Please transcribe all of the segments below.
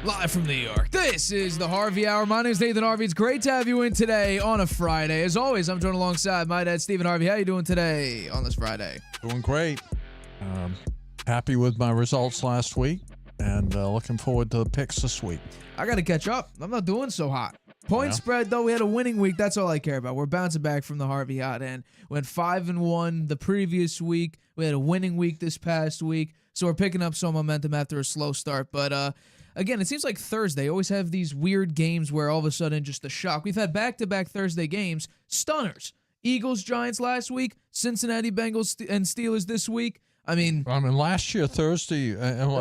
Live from New York, this is the Harvey Hour. My name is Nathan Harvey. It's great to have you in today on a Friday. As always, I'm joined alongside my dad, Stephen Harvey. How you doing today on this Friday? Doing great. Happy with my results last week, and looking forward to the picks this week. I got to catch up. I'm not doing so hot. Point spread, though, we had a winning week. That's all I care about. We're bouncing back from the Harvey Hot Hand. Went 5-1 the previous week. We had a winning week this past week, so we're picking up some momentum after a slow start. But again, it seems like Thursday always have these weird games where all of a sudden just a shock. We've had back-to-back Thursday games, stunners. Eagles, Giants last week, Cincinnati Bengals and Steelers this week. I mean, last year, Thursday,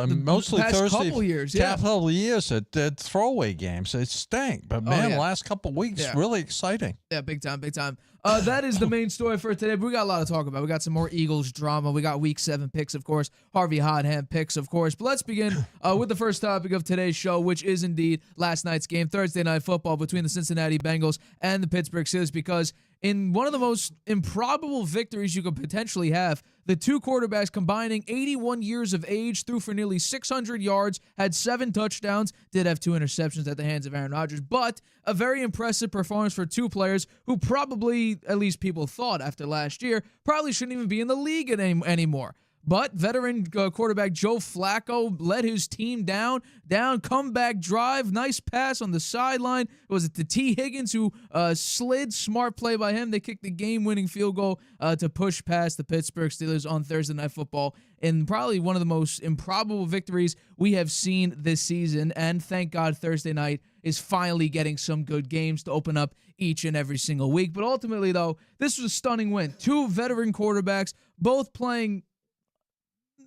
mostly past Thursday, couple years, couple of years, it did throwaway games. It stank. But, man, last couple of weeks, really exciting. Yeah, big time, big time. That is the main story for today, but we got a lot to talk about. We got some more Eagles drama. We got Week 7 picks, of course. Harvey Hot Hand picks, of course. But let's begin with the first topic of today's show, which is indeed last night's game, Thursday Night Football between the Cincinnati Bengals and the Pittsburgh Steelers, because in one of the most improbable victories you could potentially have, the two quarterbacks combining 81 years of age, threw for nearly 600 yards, had 7 touchdowns, did have 2 interceptions at the hands of Aaron Rodgers, but a very impressive performance for two players who probably, at least people thought after last year, probably shouldn't even be in the league anymore. But veteran quarterback Joe Flacco led his team down, comeback drive, nice pass on the sideline. Was it to T. Higgins who slid? Smart play by him. They kicked the game-winning field goal to push past the Pittsburgh Steelers on Thursday Night Football in probably one of the most improbable victories we have seen this season. And thank God Thursday night is finally getting some good games to open up each and every single week. But ultimately, though, this was a stunning win. Two veteran quarterbacks, both playing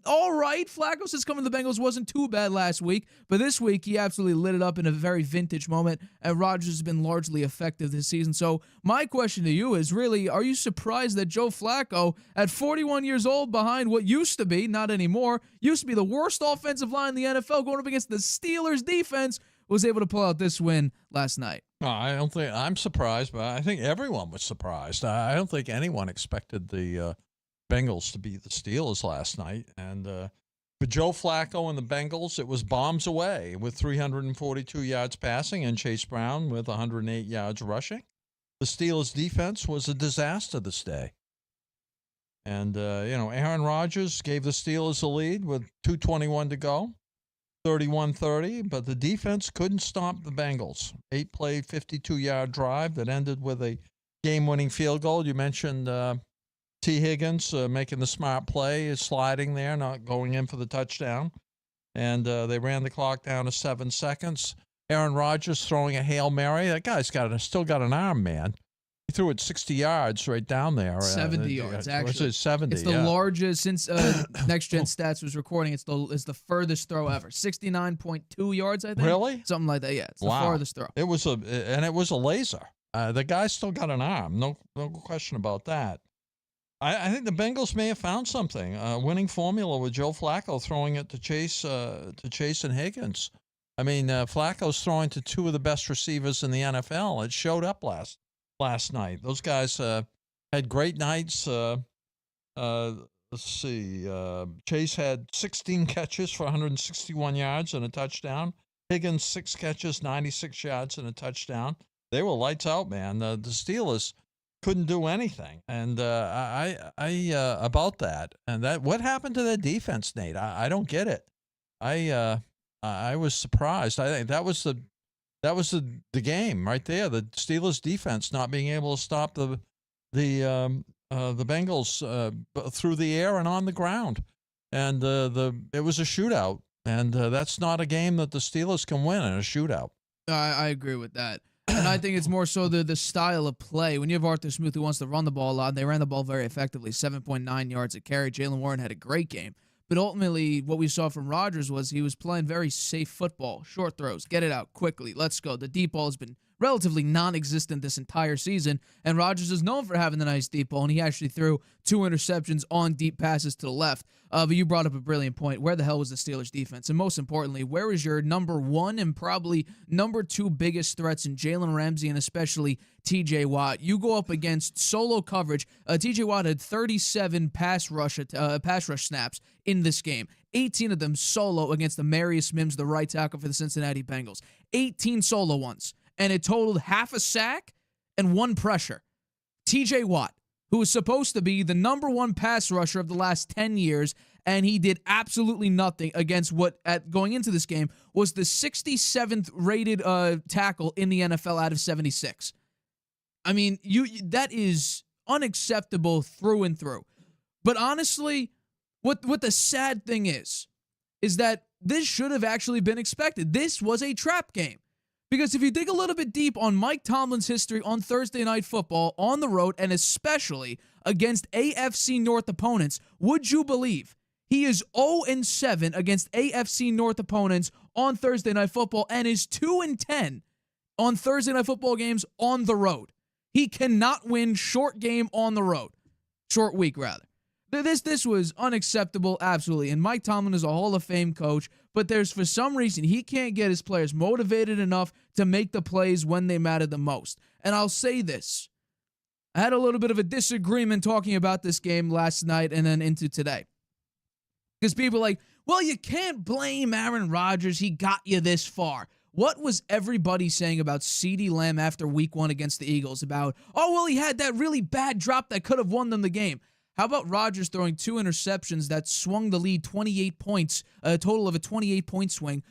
all right. Flacco says coming to the Bengals wasn't too bad last week, but this week he absolutely lit it up in a very vintage moment, and Rodgers has been largely effective this season. So my question to you is really, are you surprised that Joe Flacco, at 41 years old, behind what used to be, not anymore, used to be the worst offensive line in the NFL, going up against the Steelers defense, was able to pull out this win last night? I don't think I'm surprised, but I think everyone was surprised. I don't think anyone expected the Bengals to beat the Steelers last night. And for Joe Flacco and the Bengals, it was bombs away with 342 yards passing and Chase Brown with 108 yards rushing. The Steelers' defense was a disaster this day. And, Aaron Rodgers gave the Steelers a lead with 2:21 to go, 31-30, but the defense couldn't stop the Bengals. 8-play, 52-yard drive that ended with a game-winning field goal. You mentioned T. Higgins making the smart play, sliding there, not going in for the touchdown. And they ran the clock down to 7 seconds. Aaron Rodgers throwing a Hail Mary. That guy's still got an arm, man. He threw it 60 yards right down there. 70 yards, actually. It's 70, It's the largest since Next Gen Stats was recording. It's the furthest throw ever. 69.2 yards, I think. Really? Something like that, yeah. It's the farthest throw. It was a laser. The guy's still got an arm. No question about that. I think the Bengals may have found something. Winning formula with Joe Flacco throwing it to Chase and Higgins. I mean, Flacco's throwing to two of the best receivers in the NFL. It showed up last night. Those guys had great nights. Let's see. Chase had 16 catches for 161 yards and a touchdown. Higgins, 6 catches, 96 yards and a touchdown. They were lights out, man. The Steelers couldn't do anything. And I about that. And that, what happened to their defense, Nate? I don't get it. I was surprised. I think that was the game right there. The Steelers defense not being able to stop the Bengals through the air and on the ground, and it was a shootout, and that's not a game that the Steelers can win in a shootout. I agree with that, and I think it's more so the style of play. When you have Arthur Smith who wants to run the ball a lot, and they ran the ball very effectively, 7.9 yards a carry. Jalen Warren had a great game. But ultimately, what we saw from Rodgers was he was playing very safe football. Short throws, get it out quickly, let's go. The deep ball has been relatively non-existent this entire season, and Rodgers is known for having the nice deep ball, and he actually threw 2 interceptions on deep passes to the left. But you brought up a brilliant point. Where the hell was the Steelers' defense? And most importantly, where was your number 1 and probably number 2 biggest threats in Jalen Ramsey and especially TJ Watt? You go up against solo coverage. TJ Watt had 37 pass rush snaps in this game. 18 of them solo against Amarius Mims, the right tackle for the Cincinnati Bengals. 18 solo ones. And it totaled half a sack and 1 pressure. TJ Watt, who was supposed to be the number 1 pass rusher of the last 10 years, and he did absolutely nothing against what, going into this game, was the 67th rated tackle in the NFL out of 76. I mean, that is unacceptable through and through. But honestly, what the sad thing is that this should have actually been expected. This was a trap game. Because if you dig a little bit deep on Mike Tomlin's history on Thursday Night Football on the road, and especially against AFC North opponents, would you believe he is 0-7 against AFC North opponents on Thursday Night Football and is 2-10 on Thursday Night Football games on the road? He cannot win short game on the road. Short week, rather. This was unacceptable, absolutely. And Mike Tomlin is a Hall of Fame coach, but for some reason, he can't get his players motivated enough to make the plays when they matter the most. And I'll say this. I had a little bit of a disagreement talking about this game last night and then into today. Because people are like, well, you can't blame Aaron Rodgers. He got you this far. What was everybody saying about CeeDee Lamb after week 1 against the Eagles? About, oh, well, he had that really bad drop that could have won them the game. How about Rodgers throwing 2 interceptions that swung the lead 28 points, a total of a 28-point swing,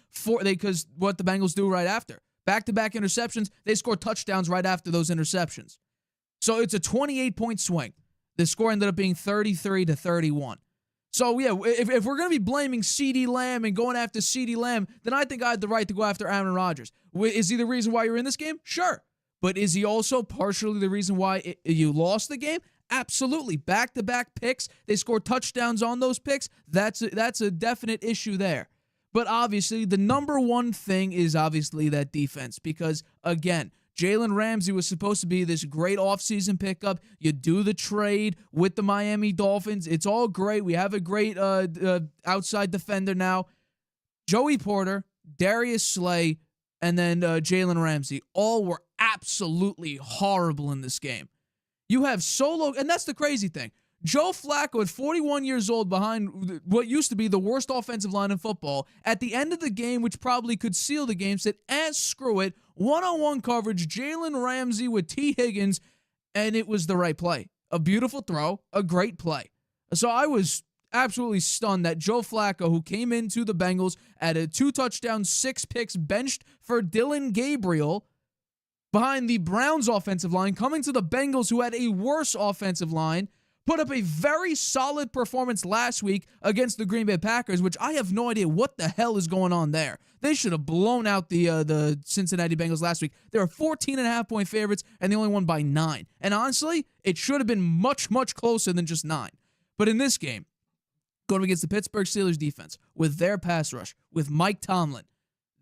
because what the Bengals do right after. Back-to-back interceptions, they score touchdowns right after those interceptions. So it's a 28-point swing. The score ended up being 33-31. So, yeah, if we're going to be blaming CeeDee Lamb and going after CeeDee Lamb, then I think I had the right to go after Aaron Rodgers. Is he the reason why you're in this game? Sure. But is he also partially the reason why you lost the game? Absolutely. Back-to-back picks. They scored touchdowns on those picks. That's a definite issue there. But obviously, the number 1 thing is obviously that defense. Because, again, Jalen Ramsey was supposed to be this great offseason pickup. You do the trade with the Miami Dolphins. It's all great. We have a great outside defender now. Joey Porter, Darius Slay, and then Jalen Ramsey all were absolutely horrible in this game. You have solo, and that's the crazy thing. Joe Flacco, at 41 years old, behind what used to be the worst offensive line in football, at the end of the game, which probably could seal the game, said, screw it, one-on-one coverage, Jalen Ramsey with T. Higgins, and it was the right play. A beautiful throw, a great play. So I was absolutely stunned that Joe Flacco, who came into the Bengals at a 2 touchdowns, 6 picks, benched for Dylan Gabriel, behind the Browns offensive line, coming to the Bengals, who had a worse offensive line, put up a very solid performance last week against the Green Bay Packers, which I have no idea what the hell is going on there. They should have blown out the Cincinnati Bengals last week. They were 14.5-point favorites, and they only won by 9. And honestly, it should have been much, much closer than just 9. But in this game, going against the Pittsburgh Steelers defense, with their pass rush, with Mike Tomlin,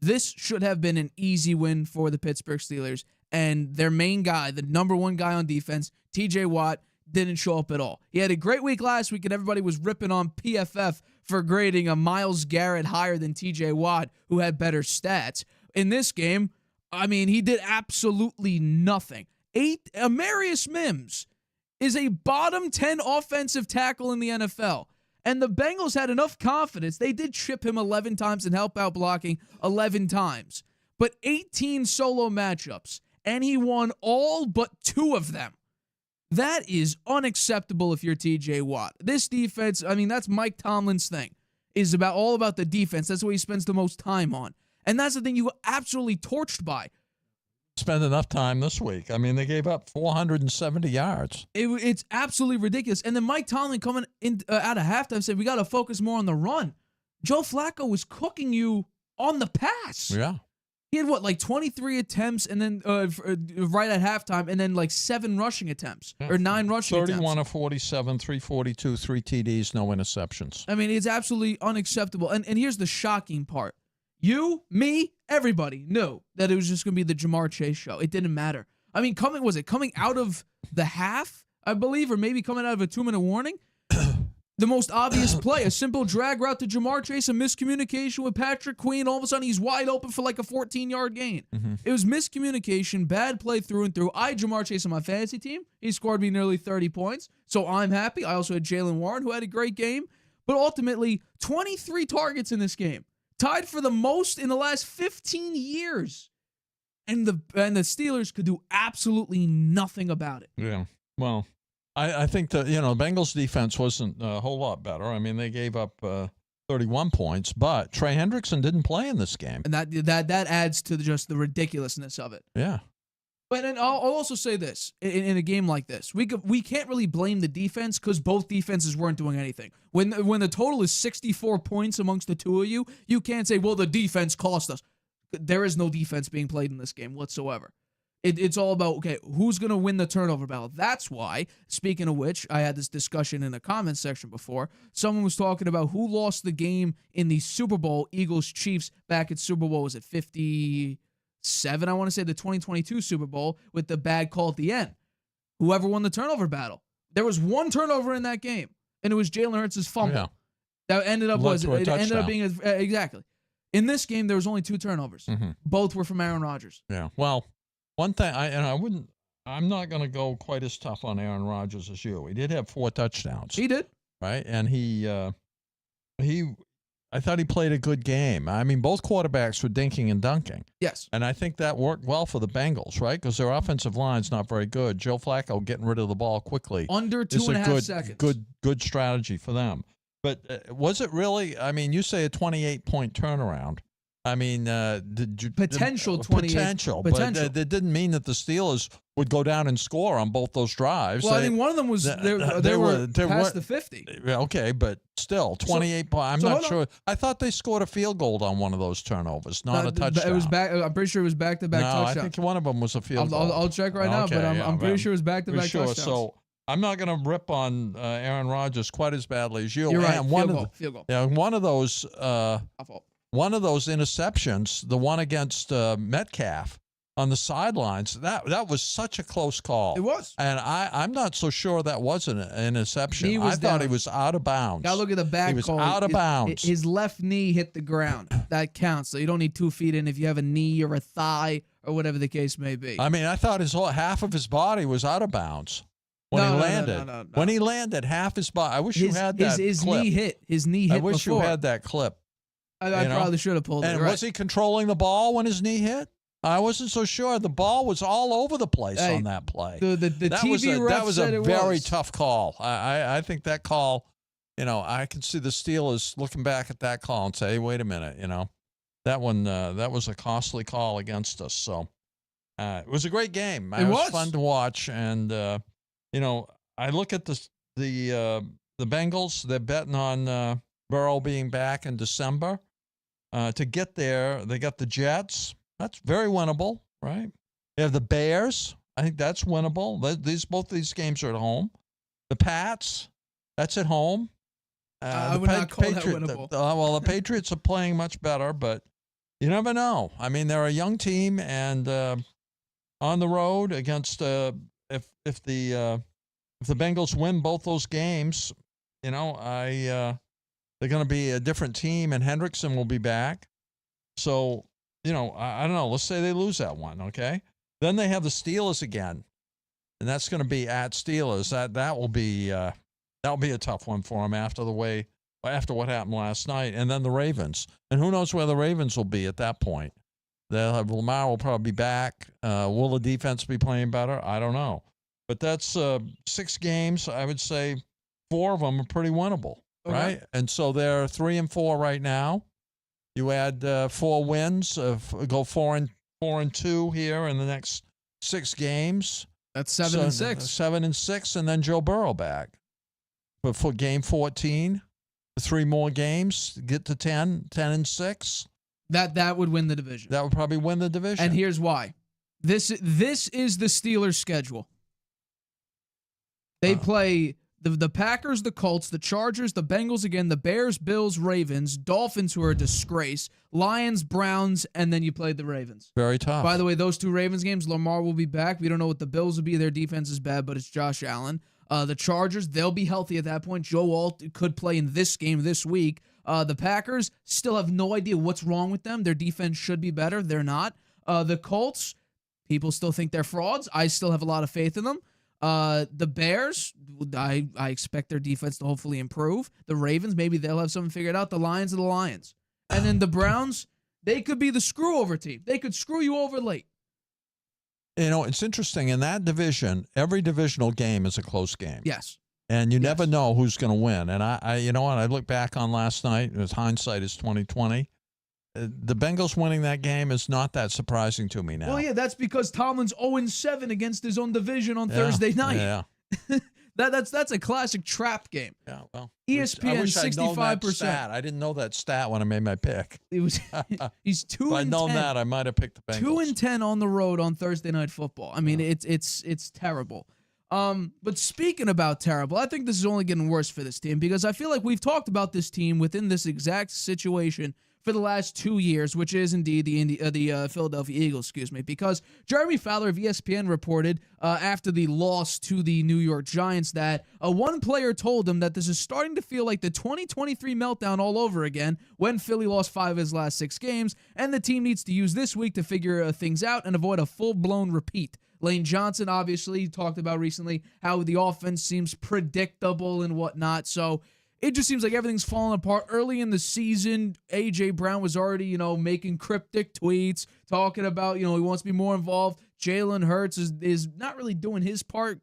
this should have been an easy win for the Pittsburgh Steelers. And their main guy, the number 1 guy on defense, TJ Watt, didn't show up at all. He had a great week last week, and everybody was ripping on PFF for grading a Myles Garrett higher than TJ Watt, who had better stats. In this game, I mean, he did absolutely nothing. Amarius Mims is a bottom 10 offensive tackle in the NFL. And the Bengals had enough confidence. They did chip him 11 times and help out blocking 11 times. But 18 solo matchups, and he won all but 2 of them. That is unacceptable if you're TJ Watt. This defense, I mean, that's Mike Tomlin's thing, is all about the defense. That's what he spends the most time on. And that's the thing you got absolutely torched by. Spend enough time this week. I mean, they gave up 470 yards. It's absolutely ridiculous. And then Mike Tomlin coming in out of halftime said, we got to focus more on the run. Joe Flacco was cooking you on the pass. Yeah. He had, 23 attempts and then right at halftime, and then 7 rushing attempts or 9 rushing 31 attempts. 31 of 47, 342, 3 TDs, no interceptions. I mean, it's absolutely unacceptable. And here's the shocking part. You, me, everybody knew that it was just going to be the Jamar Chase show. It didn't matter. I mean, coming out of the half, I believe, or maybe coming out of a 2-minute warning? The most obvious play, a simple drag route to Jamar Chase, a miscommunication with Patrick Queen. All of a sudden, he's wide open for a 14-yard gain. Mm-hmm. It was miscommunication, bad play through and through. I had Jamar Chase on my fantasy team. He scored me nearly 30 points, so I'm happy. I also had Jalen Warren, who had a great game. But ultimately, 23 targets in this game. Tied for the most in the last 15 years. And the Steelers could do absolutely nothing about it. Yeah, well, I think the Bengals defense wasn't a whole lot better. I mean, they gave up 31 points, but Trey Hendrickson didn't play in this game, and that adds to just the ridiculousness of it. Yeah. But and I'll also say this in a game like this, we can't really blame the defense because both defenses weren't doing anything. When the total is 64 points amongst the two of you, you can't say, well, the defense cost us. There is no defense being played in this game whatsoever. It's all about, okay, who's going to win the turnover battle? That's why, speaking of which, I had this discussion in the comments section before. Someone was talking about who lost the game in the Super Bowl, Eagles-Chiefs, back at Super Bowl, was it 57, I want to say, the 2022 Super Bowl, with the bad call at the end. Whoever won the turnover battle. There was one turnover in that game, and it was Jalen Hurts' fumble. Yeah. That ended up being exactly. In this game, there was only 2 turnovers. Mm-hmm. Both were from Aaron Rodgers. Yeah. Well, one thing, I'm not going to go quite as tough on Aaron Rodgers as you. He did have 4 touchdowns. He did. Right? And I thought he played a good game. I mean, both quarterbacks were dinking and dunking. Yes. And I think that worked well for the Bengals, right? Because their offensive line's not very good. Joe Flacco getting rid of the ball quickly. Under 2.5 seconds. Good strategy for them. But was it really, I mean, you say a 28-point turnaround. I mean, potential. But that didn't mean that the Steelers would go down and score on both those drives. Well, I think one of them was they were past the 50. Okay, but still, 28. I'm not sure. I thought they scored a field goal on one of those turnovers, not a touchdown. It was back. I'm pretty sure it was back-to-back touchdowns. I think one of them was a field goal. I'll check right now, but I'm pretty sure it was backed-to-back touchdowns. So I'm not going to rip on Aaron Rodgers quite as badly as you. You're right. Field goal. Yeah, one of those. One of those interceptions, the one against Metcalf on the sidelines, that was such a close call. It was. And I'm not so sure that was an interception. I thought he was out of bounds. Now look at the back call. He was out of bounds. His left knee hit the ground. That counts. So you don't need 2 feet in if you have a knee or a thigh or whatever the case may be. I mean, I thought half of his body was out of bounds when he landed. No. When he landed, half his body. I wish you had that his clip. His knee hit I wish before. you had that clip. I probably should have pulled it. And was he controlling the ball when his knee hit? I wasn't so sure. The ball was all over the place on that play. The TV ref that was said a it very tough call. I think that call, I can see the Steelers looking back at that call and say, hey, wait a minute, that one, that was a costly call against us. So it was a great game. It was fun to watch. And, I look at the Bengals, they're betting on Burrow being back in December. To get there, they got the Jets. That's very winnable, right? They have the Bears. I think that's winnable. Both these games are at home. The Pats, that's at home. I would not call that winnable. The Patriots are playing much better, but you never know. I mean, they're a young team, and on the road against if the if the Bengals win both those games, they're going to be a different team, and Hendrickson will be back. So, I don't know. Let's say they lose that one, okay? Then they have the Steelers again, and that's going to be at Steelers. That'll be a tough one for them after what happened last night, and then the Ravens. And who knows where the Ravens will be at that point? They'll have Lamar will probably be back. Will the defense be playing better? I don't know. But that's 6 games. I would say 4 of them are pretty winnable, right? And so they're 3-4 right now. You add 4 wins, go 4-2 here in the next 6 games. That's 7-6. 7-6, and then Joe Burrow back. But for game 14, 3 more games, get to 10-6. That would win the division. That would probably win the division. And here's why. This is the Steelers' schedule. They play the Packers, the Colts, the Chargers, the Bengals again, the Bears, Bills, Ravens, Dolphins, who are a disgrace, Lions, Browns, and then you play the Ravens. Very tough. By the way, those 2 Ravens games, Lamar will be back. We don't know what the Bills will be. Their defense is bad, but it's Josh Allen. The Chargers, they'll be healthy at that point. Joe Alt could play in this game this week. The Packers still have no idea what's wrong with them. Their defense should be better. They're not. The Colts, people still think they're frauds. I still have a lot of faith in them. The Bears, I expect their defense to hopefully improve. The Ravens, maybe they'll have something figured out. The Lions are the Lions. And then the Browns, they could be the screw-over team. They could screw you over late. It's interesting. In that division, every divisional game is a close game. Yes. And you never know who's going to win. And I look back on last night, as hindsight is 20/20. The Bengals winning that game is not that surprising to me now. Well, yeah, that's because Tomlin's 0-7 against his own division on Thursday night. Yeah. That's a classic trap game. Yeah, well, ESPN 65%. I didn't know that stat when I made my pick. It was he's 2-10. If I'd known that, I might have picked the Bengals. 2-10 on the road on Thursday Night Football. I mean, it's terrible. But speaking about terrible, I think this is only getting worse for this team because I feel like we've talked about this team within this exact situation for the last 2 years, which is indeed the Philadelphia Eagles, because Jeremy Fowler of ESPN reported after the loss to the New York Giants that one player told him that this is starting to feel like the 2023 meltdown all over again when Philly lost 5 of his last 6 games, and the team needs to use this week to figure things out and avoid a full-blown repeat. Lane Johnson obviously talked about recently how the offense seems predictable and whatnot, so it just seems like everything's falling apart. Early in the season, A.J. Brown was already, making cryptic tweets, talking about, he wants to be more involved. Jalen Hurts is not really doing his part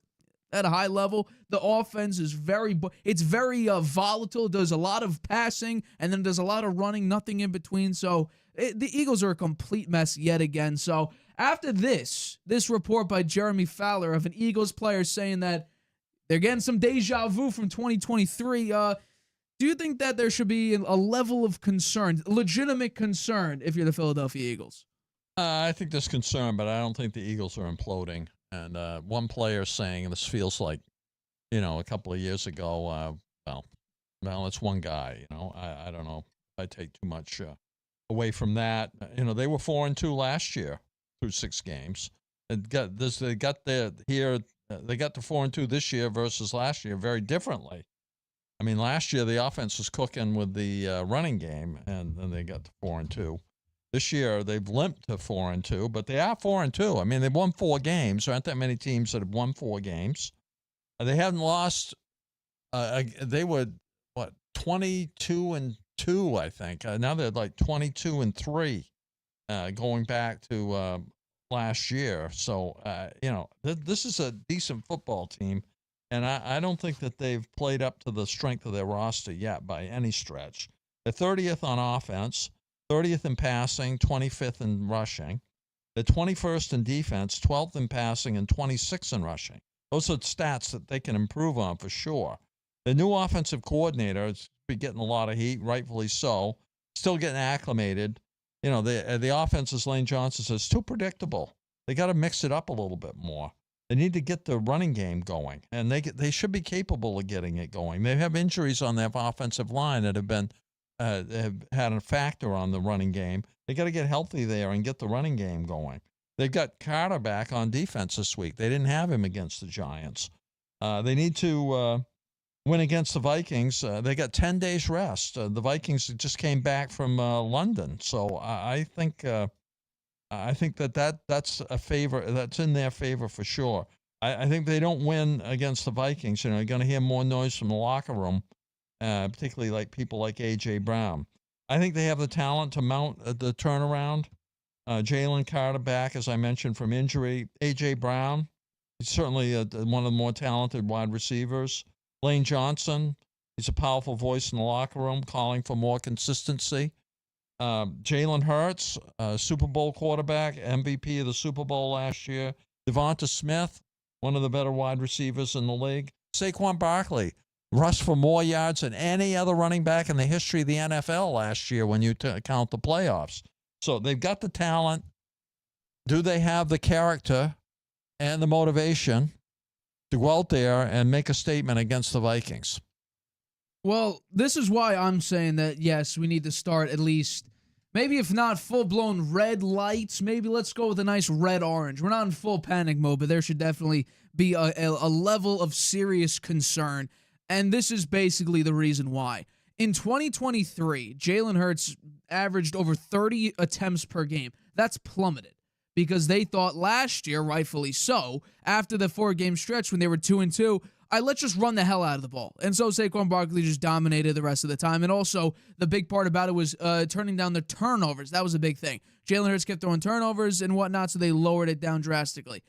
at a high level. The offense is very volatile. It does a lot of passing, and then does a lot of running, nothing in between. So the Eagles are a complete mess yet again. So after this report by Jeremy Fowler of an Eagles player saying that they're getting some deja vu from 2023. Do you think that there should be a level of concern, legitimate concern, if you're the Philadelphia Eagles? I think there's concern, but I don't think the Eagles are imploding. And one player saying this feels like, a couple of years ago. Well, it's one guy. I don't know if I take too much away from that. They were 4-2 last year through 6 games. They got to 4-2 this year versus last year very differently. I mean, last year the offense was cooking with the running game, and then they got to 4-2. This year they've limped to 4-2, but they are 4-2. I mean, they've won 4 games. There aren't that many teams that have won 4 games. They haven't lost. They were 22-2, I think. Now they're like 22-3, going back to last year. So, this is a decent football team, and I don't think that they've played up to the strength of their roster yet by any stretch. They're 30th on offense, 30th in passing, 25th in rushing. They're 21st in defense, 12th in passing, and 26th in rushing. Those are stats that they can improve on for sure. The new offensive coordinator is getting a lot of heat, rightfully so, still getting acclimated. The offense, as Lane Johnson says, is too predictable. They got to mix it up a little bit more. They need to get the running game going, and they should be capable of getting it going. They have injuries on their offensive line that have had a factor on the running game. They got to get healthy there and get the running game going. They've got Carter back on defense this week. They didn't have him against the Giants. They need to win against the Vikings. They got 10 days rest. The Vikings just came back from London, so I think that's a favor. That's in their favor for sure. I think they don't win against the Vikings. You're going to hear more noise from the locker room, particularly like people like A.J. Brown. I think they have the talent to mount the turnaround. Jalen Carter back, as I mentioned, from injury. A.J. Brown, he's certainly one of the more talented wide receivers. Lane Johnson, he's a powerful voice in the locker room, calling for more consistency. Jalen Hurts, Super Bowl quarterback, MVP of the Super Bowl last year. Devonta Smith, one of the better wide receivers in the league. Saquon Barkley, rushed for more yards than any other running back in the history of the NFL last year when you count the playoffs. So they've got the talent. Do they have the character and the motivation to go out there and make a statement against the Vikings? Well, this is why I'm saying that, yes, we need to start at least, maybe if not full-blown red lights, maybe let's go with a nice red-orange. We're not in full panic mode, but there should definitely be a level of serious concern, and this is basically the reason why. In 2023, Jalen Hurts averaged over 30 attempts per game. That's plummeted because they thought last year, rightfully so, after the 4-game stretch when they were 2-2, let's just run the hell out of the ball. And so Saquon Barkley just dominated the rest of the time. And also, the big part about it was turning down the turnovers. That was a big thing. Jalen Hurts kept throwing turnovers and whatnot, so they lowered it down drastically.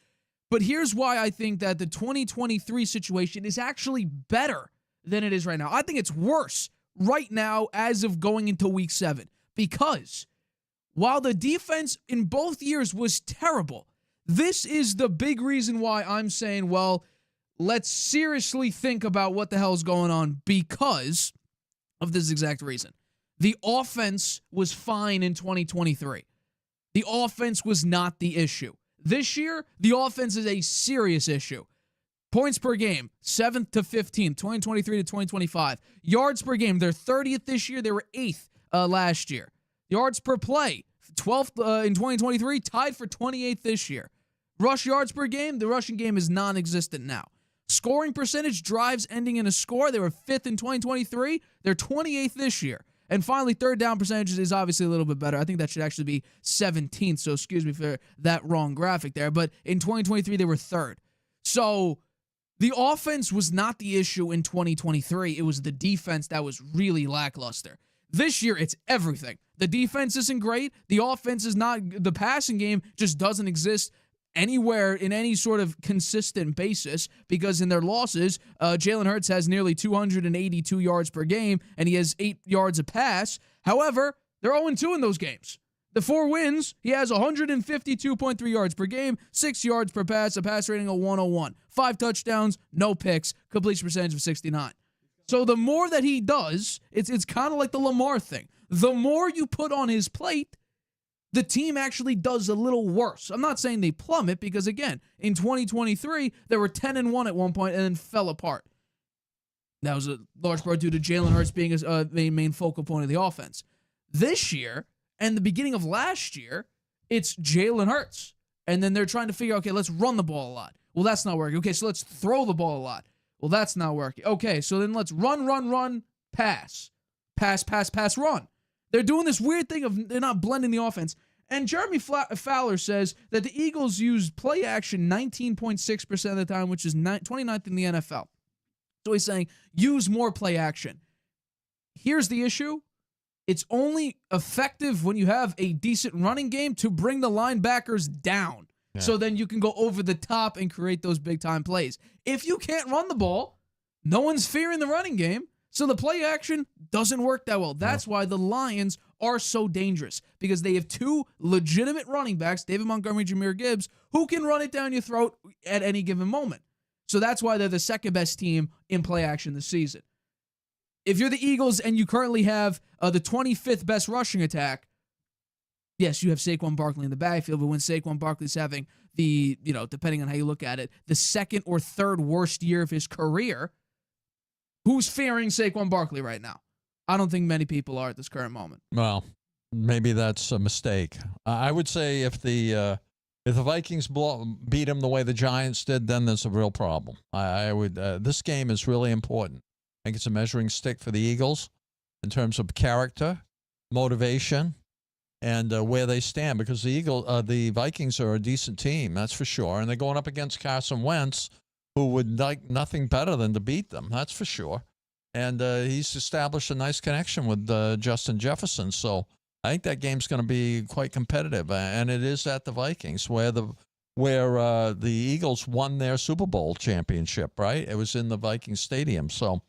But here's why I think that the 2023 situation is actually better than it is right now. I think it's worse right now as of going into Week 7. Because while the defense in both years was terrible, this is the big reason why I'm saying, well, let's seriously think about what the hell's going on because of this exact reason. The offense was fine in 2023. The offense was not the issue. This year, the offense is a serious issue. Points per game, 7th to 15th, 2023 to 2025. Yards per game, they're 30th this year. They were 8th last year. Yards per play, 12th in 2023, tied for 28th this year. Rush yards per game, the rushing game is non-existent now. Scoring percentage, drives ending in a score, they were 5th in 2023. They're 28th this year. And finally, third down percentage is obviously a little bit better. I think that should actually be 17th, so excuse me for that wrong graphic there. But in 2023, they were 3rd. So the offense was not the issue in 2023. It was the defense that was really lackluster. This year, it's everything. The defense isn't great. The offense is not. The passing game just doesn't exist anywhere in any sort of consistent basis because in their losses, Jalen Hurts has nearly 282 yards per game, and he has 8 yards a pass. However, they're 0-2 in those games. The 4 wins, he has 152.3 yards per game, 6 yards per pass, a pass rating of 101. 5 touchdowns, no picks, completion percentage of 69. So the more that he does, it's kind of like the Lamar thing. The more you put on his plate, the team actually does a little worse. I'm not saying they plummet because, again, in 2023, they were 10-1 at one point and then fell apart. That was a large part due to Jalen Hurts being a main focal point of the offense. This year and the beginning of last year, it's Jalen Hurts. And then they're trying to figure, okay, let's run the ball a lot. Well, that's not working. Okay, so let's throw the ball a lot. Well, that's not working. Okay, so then let's run, pass. Pass, run. They're doing this weird thing of they're not blending the offense. And Jeremy Fowler says that the Eagles use play action 19.6% of the time, which is 29th in the NFL. So he's saying use more play action. Here's the issue. It's only effective when you have a decent running game to bring the linebackers down. Yeah. So then you can go over the top and create those big-time plays. If you can't run the ball, no one's fearing the running game. So the play action doesn't work that well. That's why the Lions are so dangerous, because they have 2 legitimate running backs, David Montgomery, Jahmyr Gibbs, who can run it down your throat at any given moment. So that's why they're the second best team in play action this season. If you're the Eagles and you currently have the 25th best rushing attack, yes, you have Saquon Barkley in the backfield, but when Saquon Barkley's having the, depending on how you look at it, the 2nd or 3rd worst year of his career, who's fearing Saquon Barkley right now? I don't think many people are at this current moment. Well, maybe that's a mistake. I would say if the If the Vikings beat them the way the Giants did, then there's a real problem. I would. This game is really important. I think it's a measuring stick for the Eagles in terms of character, motivation, and where they stand. Because the Vikings are a decent team, that's for sure, and they're going up against Carson Wentz, who would like nothing better than to beat them. That's for sure. And he's established a nice connection with Justin Jefferson. So I think that game's going to be quite competitive, and it is at the Vikings where the Eagles won their Super Bowl championship. Right, it was in the Vikings Stadium, so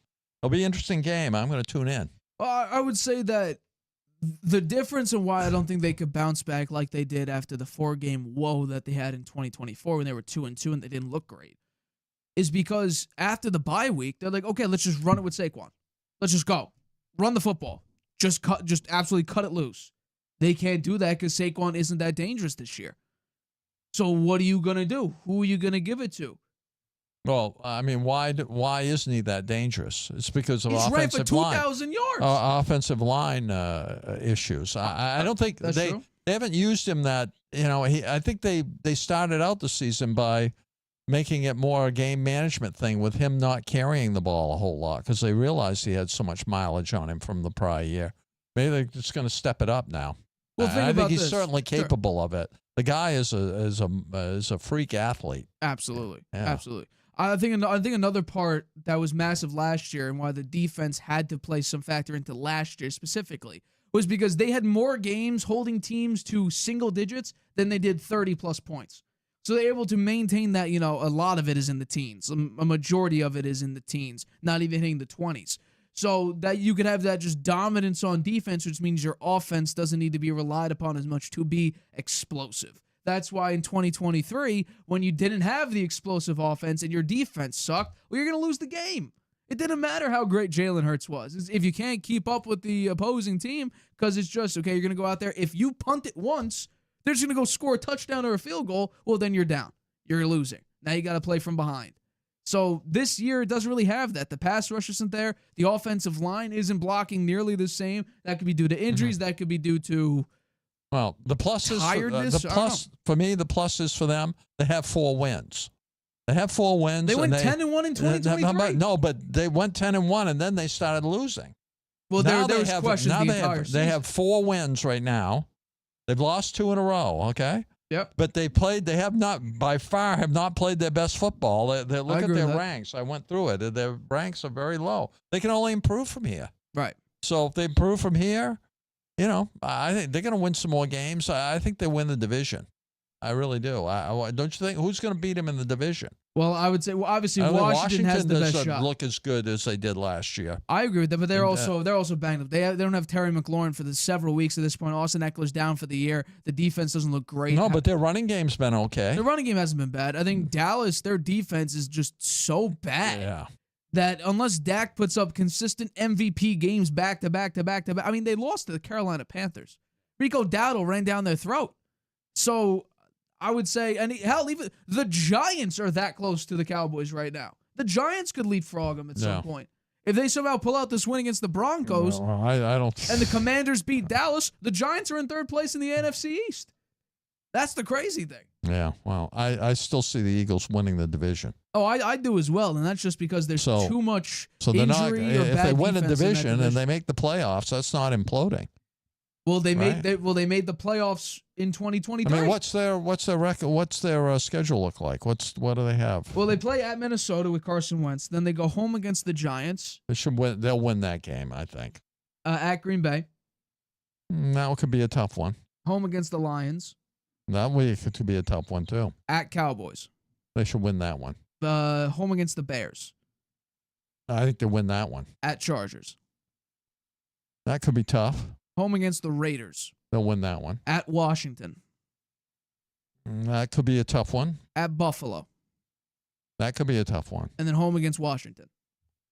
it'll be an interesting game. I'm going to tune in. I would say that the difference in why I don't think they could bounce back like they did after the 4-game woe that they had in 2024 when they were 2-2 and they didn't look great is because after the bye week they're like, okay, let's just run it with Saquon. Let's just go run the football. Just absolutely cut it loose. They can't do that because Saquon isn't that dangerous this year. So what are you going to do? Who are you going to give it to? Well, I mean, why isn't he that dangerous? It's because of He's ran for offensive line. 2,000 yards. Offensive line issues. I don't think they haven't used him that. I think they started out the season by making it more a game management thing with him not carrying the ball a whole lot because they realized he had so much mileage on him from the prior year. Maybe they're just going to step it up now. Well, I think he's certainly capable of it. The guy is a freak athlete. Absolutely, yeah. Absolutely. I think another part that was massive last year and why the defense had to play some factor into last year specifically was because they had more games holding teams to single digits than they did 30-plus points. So they're able to maintain that, a lot of it is in the teens. A majority of it is in the teens, not even hitting the 20s. So that you could have that just dominance on defense, which means your offense doesn't need to be relied upon as much to be explosive. That's why in 2023, when you didn't have the explosive offense and your defense sucked, well, you're going to lose the game. It didn't matter how great Jalen Hurts was. If you can't keep up with the opposing team, because it's just, okay, you're going to go out there. If you punt it once, they're just going to go score a touchdown or a field goal. Well, then you're down. You're losing. Now you got to play from behind. So this year, it doesn't really have that. The pass rush isn't there. The offensive line isn't blocking nearly the same. That could be due to injuries. Mm-hmm. That could be due to the plus is tiredness. The plus for me. The plus is for them. They have 4 wins. They have 4 wins. They went 10-1 in 2023. No, but they went 10-1 and then they started losing. Well, there was questions the entire season. They have 4 wins right now. They've lost 2 in a row. Okay. Yep. But they have not played their best football. They look at their ranks. I went through it. Their ranks are very low. They can only improve from here. Right. So if they improve from here, I think they're going to win some more games. I think they win the division. I really do. Don't you think? Who's going to beat them in the division? Well, I would say, obviously, Washington has the best shot. Doesn't look as good as they did last year. I agree with that, but they're also banged up. They don't have Terry McLaurin for the several weeks at this point. Austin Eckler's down for the year. The defense doesn't look great. No, but their running game's been okay. Their running game hasn't been bad. I think Dallas, their defense is just so bad that unless Dak puts up consistent MVP games back to back to back to back, I mean, they lost to the Carolina Panthers. Rico Dowdle ran down their throat. So I would say, and hell, even the Giants are that close to the Cowboys right now. The Giants could leapfrog them at some point. If they somehow pull out this win against the Broncos, I don't. And the Commanders beat Dallas, the Giants are in 3rd place in the NFC East. That's the crazy thing. Yeah, well, I still see the Eagles winning the division. Oh, I do as well, and that's just because there's too much injury they're not, or if bad they win a division and they make the playoffs, that's not imploding. Well, they made the playoffs in 2023. I mean, what's their record? What's their schedule look like? What do they have? Well, they play at Minnesota with Carson Wentz. Then they go home against the Giants. They should win. They'll win that game, I think. At Green Bay. That could be a tough one. Home against the Lions. That week could be a tough one too. At Cowboys. They should win that one. Home against the Bears. I think they win that one. At Chargers. That could be tough. Home against the Raiders. They'll win that one. At Washington. That could be a tough one. At Buffalo. That could be a tough one. And then home against Washington.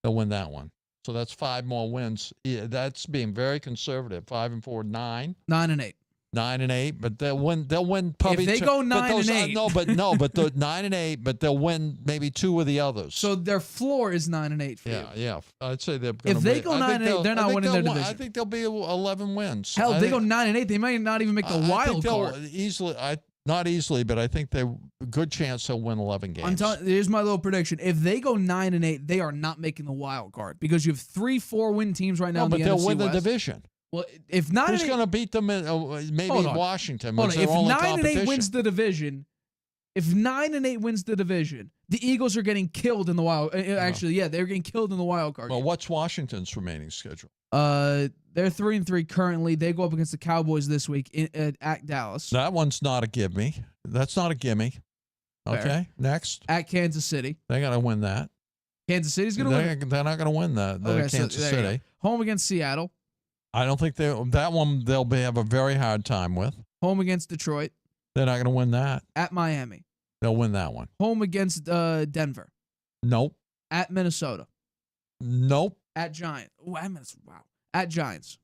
They'll win that one. So that's 5 more wins. Yeah, that's being very conservative. 5-4, 9. 9-8. 9-8, but they'll win. They'll win probably. If they go 9-8, but the 9-8, but they'll win maybe 2 of the others. So their floor is 9-8 for you. Yeah. I'd say they're. If they go 9-8, they're not winning their division. I think they'll be 11 wins. Hell, if they go 9-8, they might not even make the wild card. Easily. Not easily, but I think they're a good chance they'll win 11 games. Here's my little prediction. If they go 9-8, they are not making the wild card because you have 3-4 win teams right now in the NFC West. But they'll win the division. Well, if 9-8... Who's going to beat them? Maybe Washington. Hold on. If 9-8 wins the division... If 9-8 wins the division, the Eagles are getting killed in the wild. Actually, yeah, they're getting killed in the wild card. Well, what's Washington's remaining schedule? They're 3-3 currently. They go up against the Cowboys this week at Dallas. That one's not a gimme. That's not a gimme. Okay, Fair. next. At Kansas City. They got to win that. Kansas City's going to win. They're not going to win that. Kansas City. Home against Seattle. I don't think that one they'll have a very hard time with. Home against Detroit. They're not going to win that. At Miami. They'll win that one. Home against Denver. Nope. At Minnesota. Nope. At Giants. Wow. At Giants.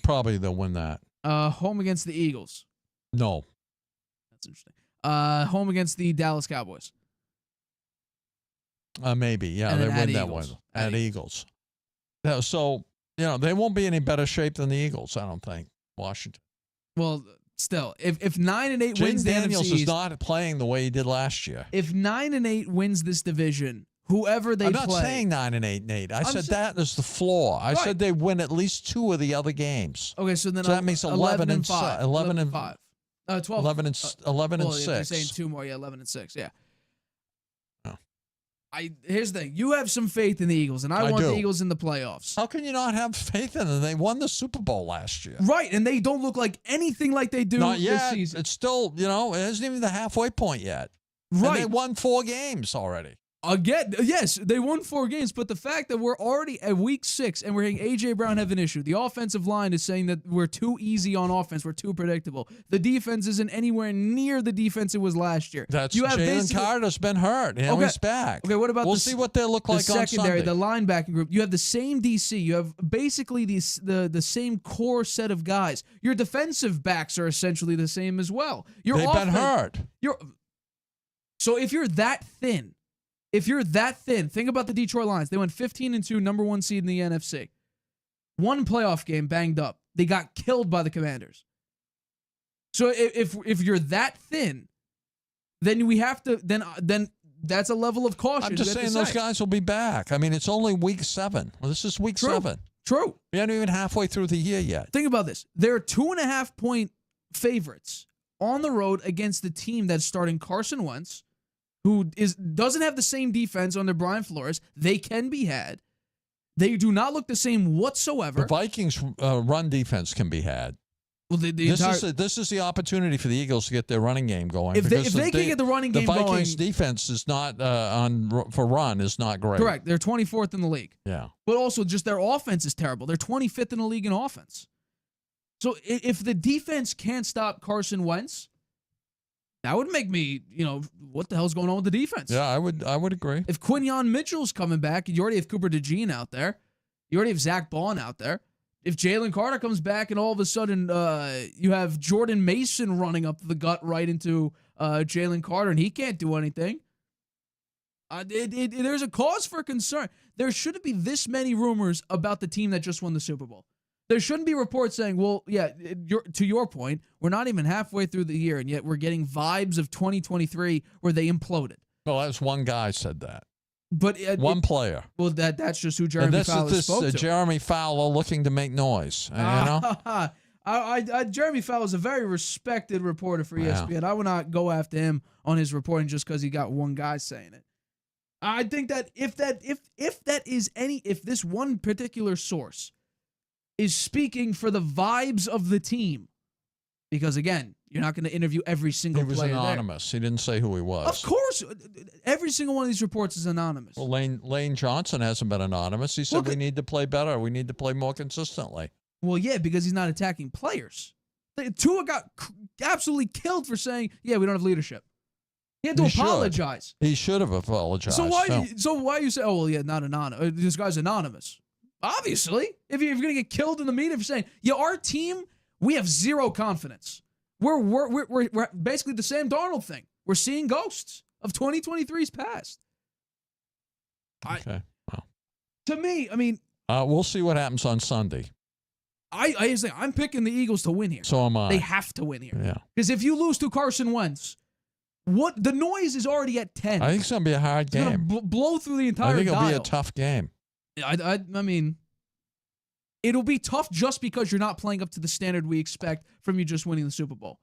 Probably they'll win that. Home against the Eagles. No. That's interesting. Home against the Dallas Cowboys. Maybe. Yeah, they win that one. At Eagles. Yeah, so, they won't be in any better shape than the Eagles, I don't think. Washington. Well, still, if 9-8 wins the Daniels NFC East, is not playing the way he did last year. If 9-8 wins this division, whoever they play. I'm not saying 9-8, Nate. I said that is the floor. I said they win at least 2 of the other games. Okay, so then that makes 11 and 5. 11 and 5. 12. 11 and 6. You're saying 2 more, 11 and 6. Yeah. Oh. Here's the thing. You have some faith in the Eagles, and I want the Eagles in the playoffs. How can you not have faith in them? They won the Super Bowl last year. Right, and they don't look like anything like they do this season. It's still, it isn't even the halfway point yet. Right. And they won 4 games already. Again, yes, they won 4 games, but the fact that we're already at week 6 and we're hearing A.J. Brown have an issue. The offensive line is saying that we're too easy on offense. We're too predictable. The defense isn't anywhere near the defense it was last year. Jalen Carter's been hurt. He's back. Okay, what about we'll see what they look like on secondary, Sunday. the linebacking group. You have the same DC. You have basically the same core set of guys. Your defensive backs are essentially the same as well. They've been hurt. So if you're that thin, think about the Detroit Lions. They went 15-2, number 1 seed in the NFC. 1 playoff game banged up. They got killed by the Commanders. So if you're that thin, then we have to then that's a level of caution. I'm just saying those guys will be back. I mean, it's only week 7. Well, this is week 7. True. We aren't even halfway through the year yet. Think about this. They're 2.5-point favorites on the road against the team that's starting Carson Wentz, who doesn't have the same defense under Brian Flores. They can be had. They do not look the same whatsoever. The Vikings' run defense can be had. Well, this is the opportunity for the Eagles to get their running game going. If they can get the running game going, the Vikings' defense is not for run is not great. Correct. They're 24th in the league. Yeah. But also just their offense is terrible. They're 25th in the league in offense. So if the defense can't stop Carson Wentz, that would make me, what the hell's going on with the defense? Yeah, I would agree. If Quinyon Mitchell's coming back, you already have Cooper DeJean out there. You already have Zach Bond out there. If Jalen Carter comes back and all of a sudden you have Jordan Mason running up the gut right into Jalen Carter and he can't do anything, there's a cause for concern. There shouldn't be this many rumors about the team that just won the Super Bowl. There shouldn't be reports saying, well, yeah, to your point, we're not even halfway through the year, and yet we're getting vibes of 2023 where they imploded. Well, that's one guy said that. But one player. Well, that's just who Jeremy Fowler spoke to. Jeremy Fowler looking to make noise. Jeremy Fowler is a very respected reporter for ESPN. I would not go after him on his reporting just because he got one guy saying it. I think that if this one particular source is speaking for the vibes of the team, because again, you're not going to interview every single player. He was anonymous. He didn't say who he was. Of course, every single one of these reports is anonymous. Well, Lane Johnson hasn't been anonymous. He said we need to play better. We need to play more consistently. Well, yeah, because he's not attacking players. Tua got absolutely killed for saying, "Yeah, we don't have leadership." He had to apologize. He should have apologized. So why you say, "Oh, well, yeah, not anonymous. This guy's anonymous." Obviously, if you're going to get killed in the media for saying, "Yeah, our team, we have zero confidence. We're basically the Sam Darnold thing. We're seeing ghosts of 2023's past." Okay. To me, I mean, we'll see what happens on Sunday. I say I'm picking the Eagles to win here. So am I. They have to win here. Yeah. Because if you lose to Carson Wentz, what the noise is already at 10. I think it's going to be a hard It's game. going to blow through the entire I think it'll dial. be a tough game. I mean, it'll be tough just because you're not playing up to the standard we expect from you just winning the Super Bowl.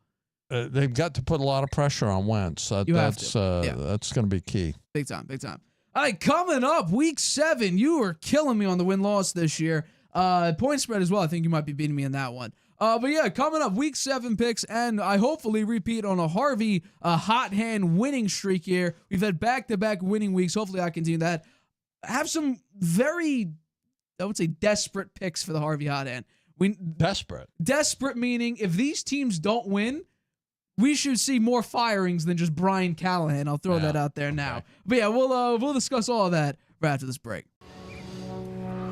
They've got to put a lot of pressure on Wentz. That's going to be key. Big time, big time. All right, coming up, Week 7. You are killing me on the win-loss this year. Point spread as well. I think you might be beating me in that one. But yeah, coming up, Week 7 picks, and I hopefully repeat on a Harvey Hot Hand winning streak here. We've had back-to-back winning weeks. Hopefully I continue that. I have some very, I would say, desperate picks for the Harvey Hot Hand. Desperate? Desperate meaning if these teams don't win, we should see more firings than just Brian Callahan. I'll throw that out there now. But yeah, we'll discuss all of that right after this break.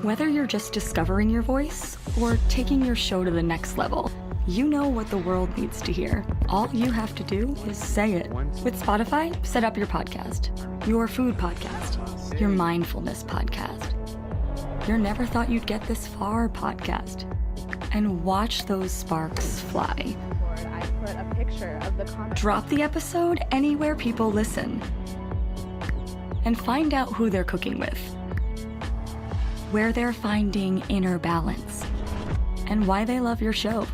Whether you're just discovering your voice or taking your show to the next level, you know what the world needs to hear. All you have to do is say it. With Spotify, set up your podcast. Your food podcast. Your mindfulness podcast. Your never thought you'd get this far podcast. And watch those sparks fly. I put a picture of the comment. Drop the episode anywhere people listen. And find out who they're cooking with. Where they're finding inner balance, and why they love your show.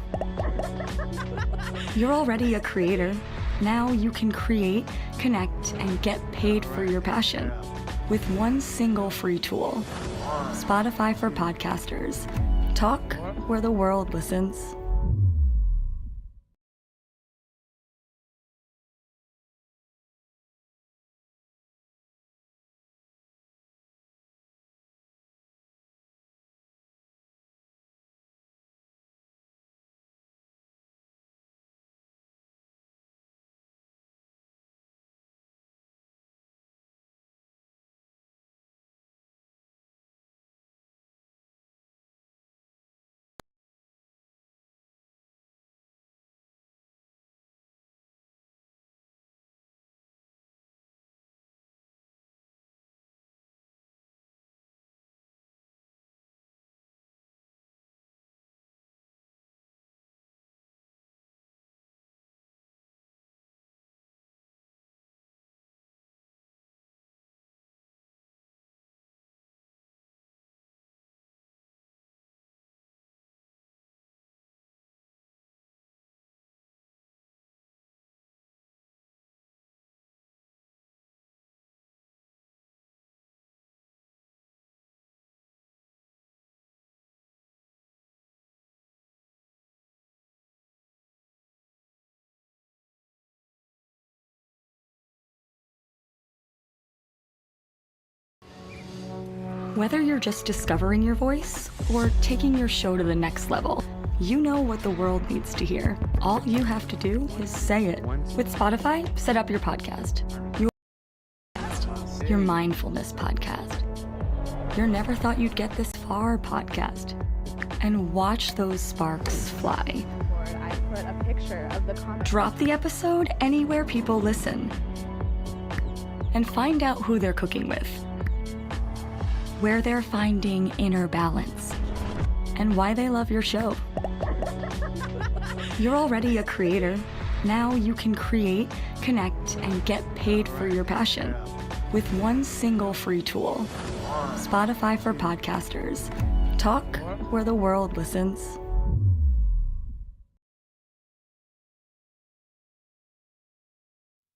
You're already a creator. Now you can create, connect, and get paid for your passion with one single free tool. Spotify for podcasters. Talk where the world listens. Whether you're just discovering your voice or taking your show to the next level, you know what the world needs to hear. All you have to do is say it. With Spotify, set up your podcast. Your mindfulness podcast. Your never thought you'd get this far podcast. And watch those sparks fly. I put a picture of the comment. Drop the episode anywhere people listen. And find out who they're cooking with. Where they're finding inner balance, and why they love your show. You're already a creator. Now you can create, connect, and get paid for your passion with one single free tool. Spotify for podcasters. Talk where the world listens.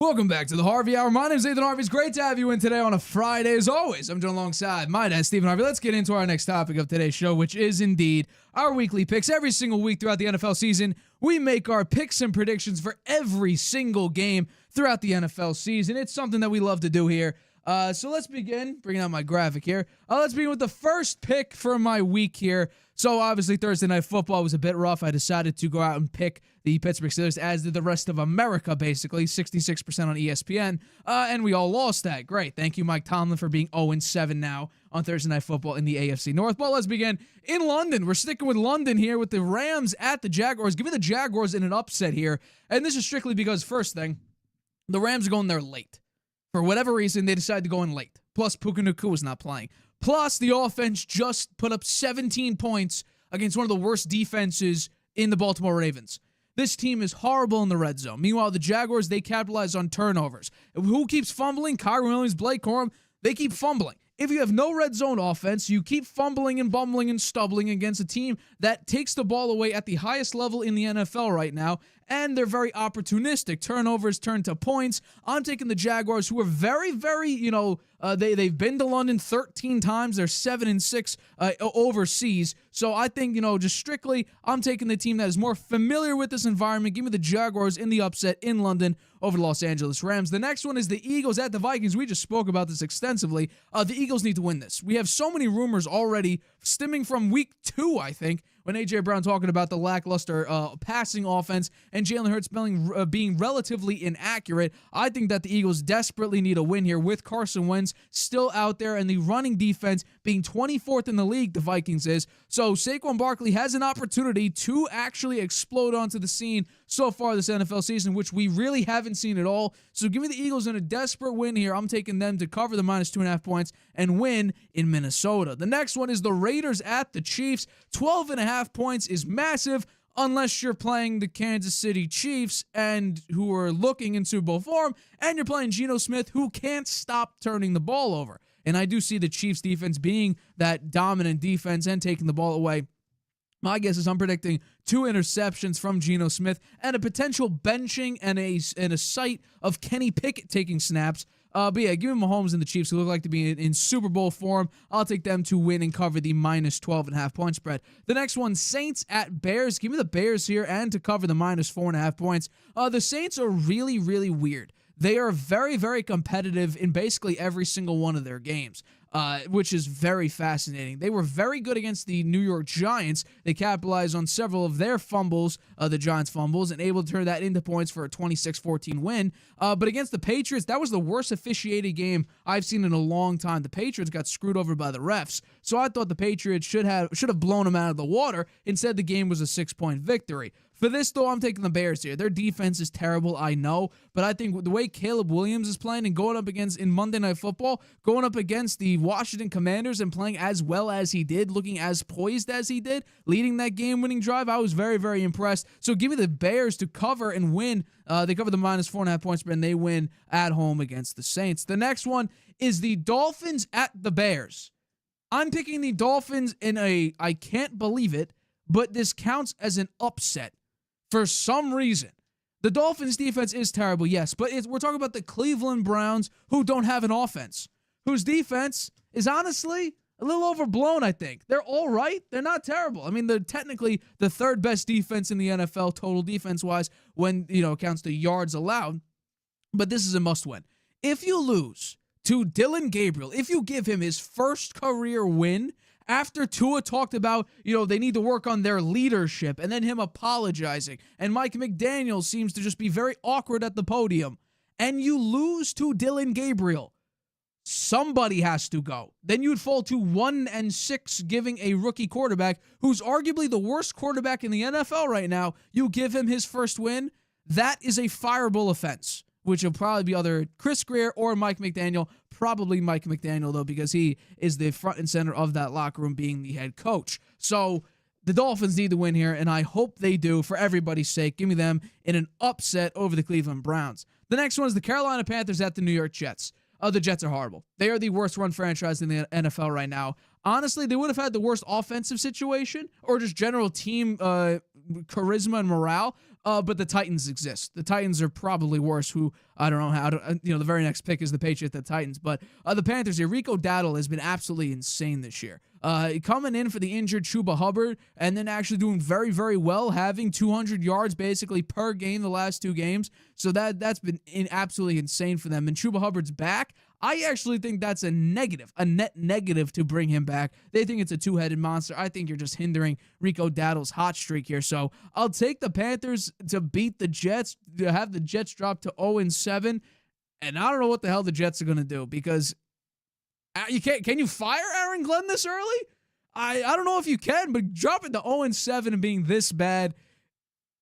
Welcome back to the Harvey Hour. My name is Stephen Harvey. It's great to have you in today on a Friday. As always, I'm joined alongside my dad, Stephen Harvey. Let's get into our next topic of today's show, which is indeed our weekly picks. Every single week throughout the NFL season, we make our picks and predictions for every single game throughout the NFL season. It's something that we love to do here. So let's begin. Bringing out my graphic here. Let's begin with the first pick for my week here. So obviously Thursday Night Football was a bit rough. I decided to go out and pick the Pittsburgh Steelers, as did the rest of America, basically, 66% on ESPN, and we all lost that. Great. Thank you, Mike Tomlin, for being 0-7 now on Thursday Night Football in the AFC North. But let's begin in London. We're sticking with London here with the Rams at the Jaguars. Give me the Jaguars in an upset here, and this is strictly because, first thing, the Rams are going there late. For whatever reason, they decided to go in late. Plus, Puka Nacua was not playing. Plus, the offense just put up 17 points against one of the worst defenses in the Baltimore Ravens. This team is horrible in the red zone. Meanwhile, the Jaguars, they capitalize on turnovers. Who keeps fumbling? Kyron Williams, Blake Corum, they keep fumbling. If you have no red zone offense, you keep fumbling and bumbling and stumbling against a team that takes the ball away at the highest level in the NFL right now, and they're very opportunistic. Turnovers turn to points. I'm taking the Jaguars, who are very, very, they've been to London 13 times. They're 7-6 overseas. So I think, just strictly, I'm taking the team that is more familiar with this environment. Give me the Jaguars in the upset in London over the Los Angeles Rams. The next one is the Eagles at the Vikings. We just spoke about this extensively. The Eagles need to win this. We have so many rumors already stemming from week 2, I think, when A.J. Brown talking about the lackluster passing offense and Jalen Hurts being relatively inaccurate. I think that the Eagles desperately need a win here with Carson Wentz still out there and the running defense being 24th in the league, the Vikings is. So Saquon Barkley has an opportunity to actually explode onto the scene so far this NFL season, which we really haven't seen at all. So give me the Eagles in a desperate win here. I'm taking them to cover the -2.5 points and win in Minnesota. The next one is the Raiders at the Chiefs. 12.5 points is massive unless you're playing the Kansas City Chiefs and who are looking in Super Bowl form, and you're playing Geno Smith, who can't stop turning the ball over. And I do see the Chiefs defense being that dominant defense and taking the ball away. My guess is I'm predicting 2 interceptions from Geno Smith and a potential benching and a sight of Kenny Pickett taking snaps. But yeah, give me Mahomes and the Chiefs, who look like to be in Super Bowl form. I'll take them to win and cover the -12.5 point spread. The next one, Saints at Bears. Give me the Bears here and to cover the -4.5 points. The Saints are really, really weird. They are very, very competitive in basically every single one of their games, which is very fascinating. They were very good against the New York Giants. They capitalized on several of their fumbles, the Giants' fumbles, and able to turn that into points for a 26-14 win. But against the Patriots, that was the worst officiated game I've seen in a long time. The Patriots got screwed over by the refs, so I thought the Patriots should have blown them out of the water. Instead, the game was a 6-point victory. For this, though, I'm taking the Bears here. Their defense is terrible, I know, but I think the way Caleb Williams is playing and going up against, in Monday Night Football, going up against the Washington Commanders and playing as well as he did, looking as poised as he did, leading that game-winning drive, I was very, very impressed. So give me the Bears to cover and win. They cover the -4.5 point spread, and they win at home against the Saints. The next one is the Dolphins at the Bears. I'm picking the Dolphins in I can't believe it, but this counts as an upset. For some reason, the Dolphins' defense is terrible, yes, but we're talking about the Cleveland Browns, who don't have an offense, whose defense is honestly a little overblown, I think. They're all right. They're not terrible. I mean, they're technically the third best defense in the NFL, total defense-wise, when, it counts the yards allowed, but this is a must-win. If you lose to Dylan Gabriel, if you give him his first career win, after Tua talked about, they need to work on their leadership, and then him apologizing, and Mike McDaniel seems to just be very awkward at the podium, and you lose to Dylan Gabriel, somebody has to go. Then you'd fall to 1-6, giving a rookie quarterback, who's arguably the worst quarterback in the NFL right now, you give him his first win. That is a fireable offense, which will probably be either Chris Greer or Mike McDaniel. Probably Mike McDaniel, though, because he is the front and center of that locker room, being the head coach. So the Dolphins need to win here, and I hope they do for everybody's sake. Give me them in an upset over the Cleveland Browns. The next one is the Carolina Panthers at the New York Jets. The Jets are horrible. They are the worst run franchise in the NFL right now. Honestly, they would have had the worst offensive situation or just general team charisma and morale. But the Titans exist. The Titans are probably worse, who, I don't know how to, the very next pick is the Patriots, the Titans. But the Panthers here, Rico Dowdle has been absolutely insane this year. Coming in for the injured Chuba Hubbard and then actually doing very, very well, having 200 yards basically per game the last 2 games. So that's been absolutely insane for them. And Chuba Hubbard's back. I actually think that's a net negative to bring him back. They think it's a 2-headed monster. I think you're just hindering Rico Dowdle's hot streak here. So I'll take the Panthers to beat the Jets, to have the Jets drop to 0-7. And I don't know what the hell the Jets are going to do, because can you fire Aaron Glenn this early? I don't know if you can, but dropping to 0-7 and being this bad,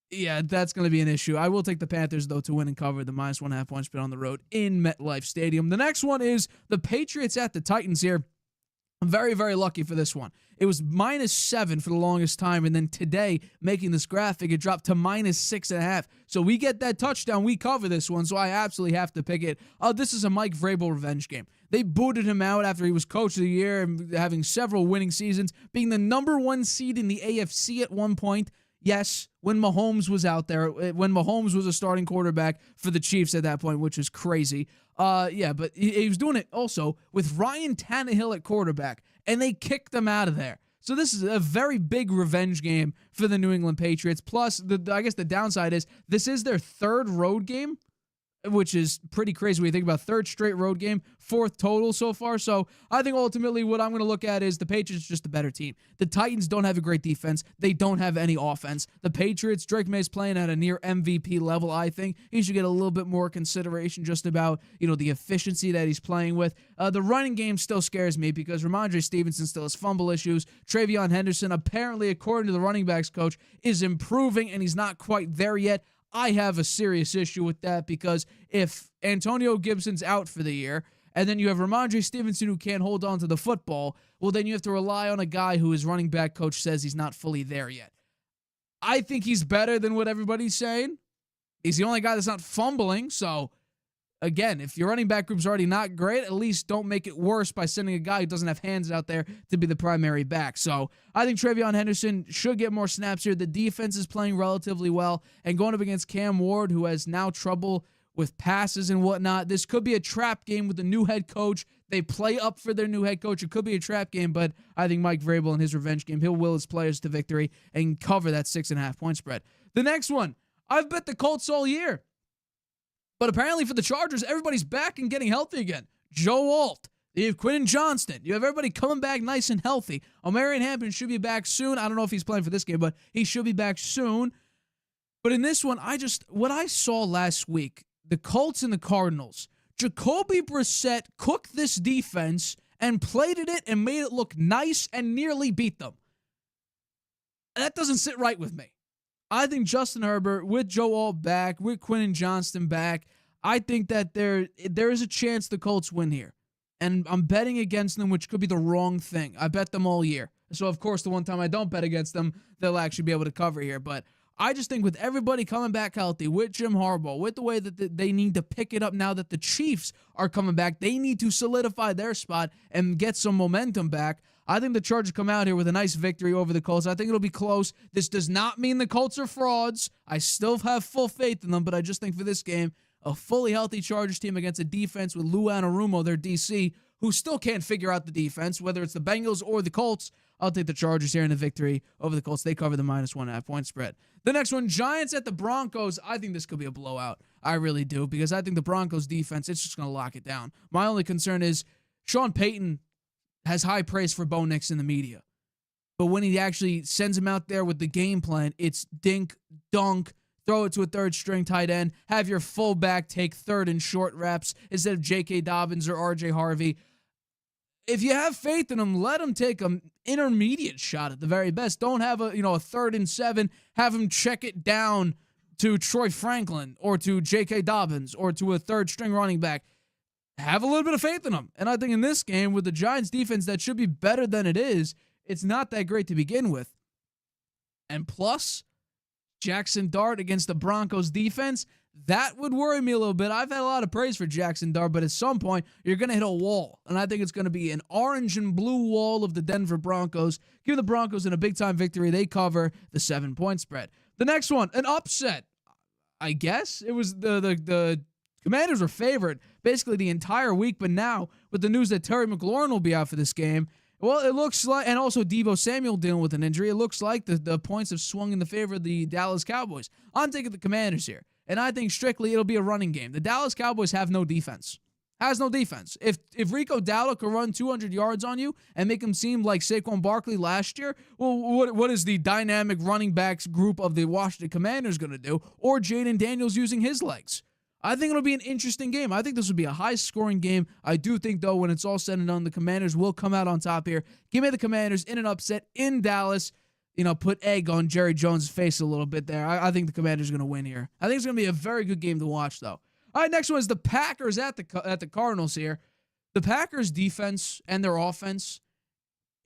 yeah, that's going to be an issue. I will take the Panthers, though, to win and cover the -1.5 point spread on the road in MetLife Stadium. The next one is the Patriots at the Titans here. I'm very, very lucky for this one. It was -7 for the longest time, and then today, making this graphic, it dropped to -6.5. So we get that touchdown, we cover this one, so I absolutely have to pick it. This is a Mike Vrabel revenge game. They booted him out after he was coach of the year and having several winning seasons, being the #1 seed in the AFC at one point. Yes, when Mahomes was out there, when Mahomes was a starting quarterback for the Chiefs at that point, which is crazy. But he was doing it also with Ryan Tannehill at quarterback, and they kicked him out of there. So this is a very big revenge game for the New England Patriots. Plus, I guess the downside is this is their third road game, which is pretty crazy when you think about third straight road game, fourth total so far. So I think ultimately what I'm going to look at is the Patriots just a better team. The Titans don't have a great defense. They don't have any offense. The Patriots, Drake May's playing at a near MVP level, I think. He should get a little bit more consideration just about, the efficiency that he's playing with. The running game still scares me because Ramondre Stevenson still has fumble issues. Travion Henderson, apparently, according to the running backs coach, is improving, and he's not quite there yet. I have a serious issue with that because if Antonio Gibson's out for the year and then you have Ramondre Stevenson who can't hold on to the football, well, then you have to rely on a guy who his running back coach says he's not fully there yet. I think he's better than what everybody's saying. He's the only guy that's not fumbling, so again, if your running back group's already not great, at least don't make it worse by sending a guy who doesn't have hands out there to be the primary back. So I think Travion Henderson should get more snaps here. The defense is playing relatively well, and going up against Cam Ward, who has now trouble with passes and whatnot, this could be a trap game with the new head coach. They play up for their new head coach. It could be a trap game, but I think Mike Vrabel in his revenge game, he'll will his players to victory and cover that 6.5 point spread. The next one, I've bet the Colts all year. But apparently for the Chargers, everybody's back and getting healthy again. Joe Alt. You have Quentin Johnston. You have everybody coming back nice and healthy. Omarion Hampton should be back soon. I don't know if he's playing for this game, but he should be back soon. But in this one, what I saw last week, the Colts and the Cardinals, Jacoby Brissett cooked this defense and plated it and made it look nice and nearly beat them. That doesn't sit right with me. I think Justin Herbert, with Joe Alt back, with Quentin Johnston back, I think that there is a chance the Colts win here. And I'm betting against them, which could be the wrong thing. I bet them all year. So, of course, the one time I don't bet against them, they'll actually be able to cover here. But I just think with everybody coming back healthy, with Jim Harbaugh, with the way that they need to pick it up now that the Chiefs are coming back, they need to solidify their spot and get some momentum back. I think the Chargers come out here with a nice victory over the Colts. I think it'll be close. This does not mean the Colts are frauds. I still have full faith in them, but I just think for this game, a fully healthy Chargers team against a defense with Lou Anarumo, their DC, who still can't figure out the defense, whether it's the Bengals or the Colts. I'll take the Chargers here in a victory over the Colts. They cover the -1.5 point spread. The next one, Giants at the Broncos. I think this could be a blowout. I really do, because I think the Broncos defense, it's just going to lock it down. My only concern is Sean Payton has high praise for Bo Nix in the media. But when he actually sends him out there with the game plan, it's dink, dunk, throw it to a third-string tight end, have your fullback take third and short reps instead of J.K. Dobbins or R.J. Harvey. If you have faith in him, let him take an intermediate shot at the very best. Don't have a 3rd and 7. Have him check it down to Troy Franklin or to J.K. Dobbins or to a third-string running back. Have a little bit of faith in them. And I think in this game, with the Giants defense that should be better than it is, it's not that great to begin with. And plus, Jackson Dart against the Broncos defense, that would worry me a little bit. I've had a lot of praise for Jackson Dart, but at some point, you're going to hit a wall. And I think it's going to be an orange and blue wall of the Denver Broncos. Give the Broncos in a big-time victory. They cover the 7-point spread. The next one, an upset. I guess it was the Commanders were favored basically the entire week, but now with the news that Terry McLaurin will be out for this game, well, it looks like, and also Deebo Samuel dealing with an injury, it looks like the points have swung in the favor of the Dallas Cowboys. I'm taking the Commanders here, and I think strictly it'll be a running game. The Dallas Cowboys have no defense. Has no defense. If Rico Dowdle can run 200 yards on you and make him seem like Saquon Barkley last year, well, what is the dynamic running backs group of the Washington Commanders going to do? Or Jaden Daniels using his legs? I think it'll be an interesting game. I think this will be a high-scoring game. I do think, though, when it's all said and done, the Commanders will come out on top here. Give me the Commanders in an upset in Dallas. Put egg on Jerry Jones' face a little bit there. I think the Commanders are going to win here. I think it's going to be a very good game to watch, though. All right, next one is the Packers at the Cardinals here. The Packers' defense and their offense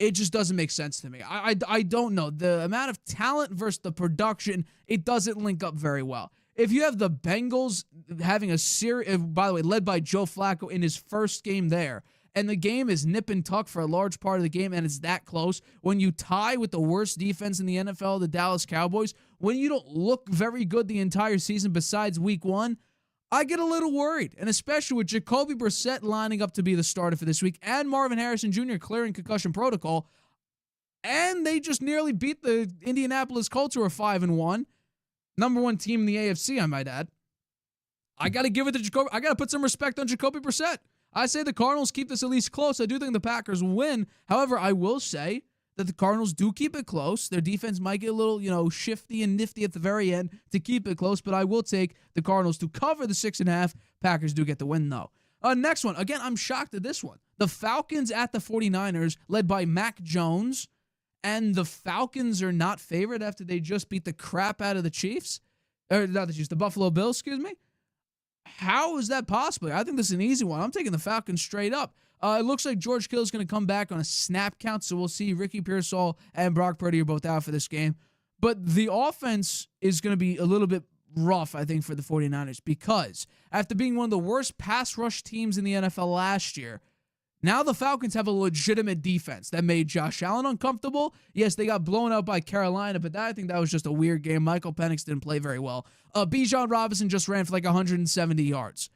It just doesn't make sense to me. I don't know. The amount of talent versus the production, it doesn't link up very well. If you have the Bengals having a series, by the way, led by Joe Flacco in his first game there, and the game is nip and tuck for a large part of the game, and it's that close, when you tie with the worst defense in the NFL, the Dallas Cowboys, when you don't look very good the entire season besides week 1, I get a little worried, and especially with Jacoby Brissett lining up to be the starter for this week and Marvin Harrison Jr. clearing concussion protocol, and they just nearly beat the Indianapolis Colts, who are 5-1, number 1 team in the AFC, I might add. I got to give it to Jacoby. I got to put some respect on Jacoby Brissett. I say the Cardinals keep this at least close. I do think the Packers win. However, I will say that the Cardinals do keep it close. Their defense might get a little, shifty and nifty at the very end to keep it close, but I will take the Cardinals to cover the 6.5. Packers do get the win, though. Next one. Again, I'm shocked at this one. The Falcons at the 49ers, led by Mac Jones, and the Falcons are not favored after they just beat the crap out of the Chiefs. Or not the Chiefs, the Buffalo Bills, excuse me. How is that possible? I think this is an easy one. I'm taking the Falcons straight up. It looks like George Kittle is going to come back on a snap count, so we'll see. Ricky Pearsall and Brock Purdy are both out for this game. But the offense is going to be a little bit rough, I think, for the 49ers because after being one of the worst pass rush teams in the NFL last year, now the Falcons have a legitimate defense that made Josh Allen uncomfortable. Yes, they got blown out by Carolina, but I think that was just a weird game. Michael Penix didn't play very well. Bijan Robinson just ran for like 170 yards.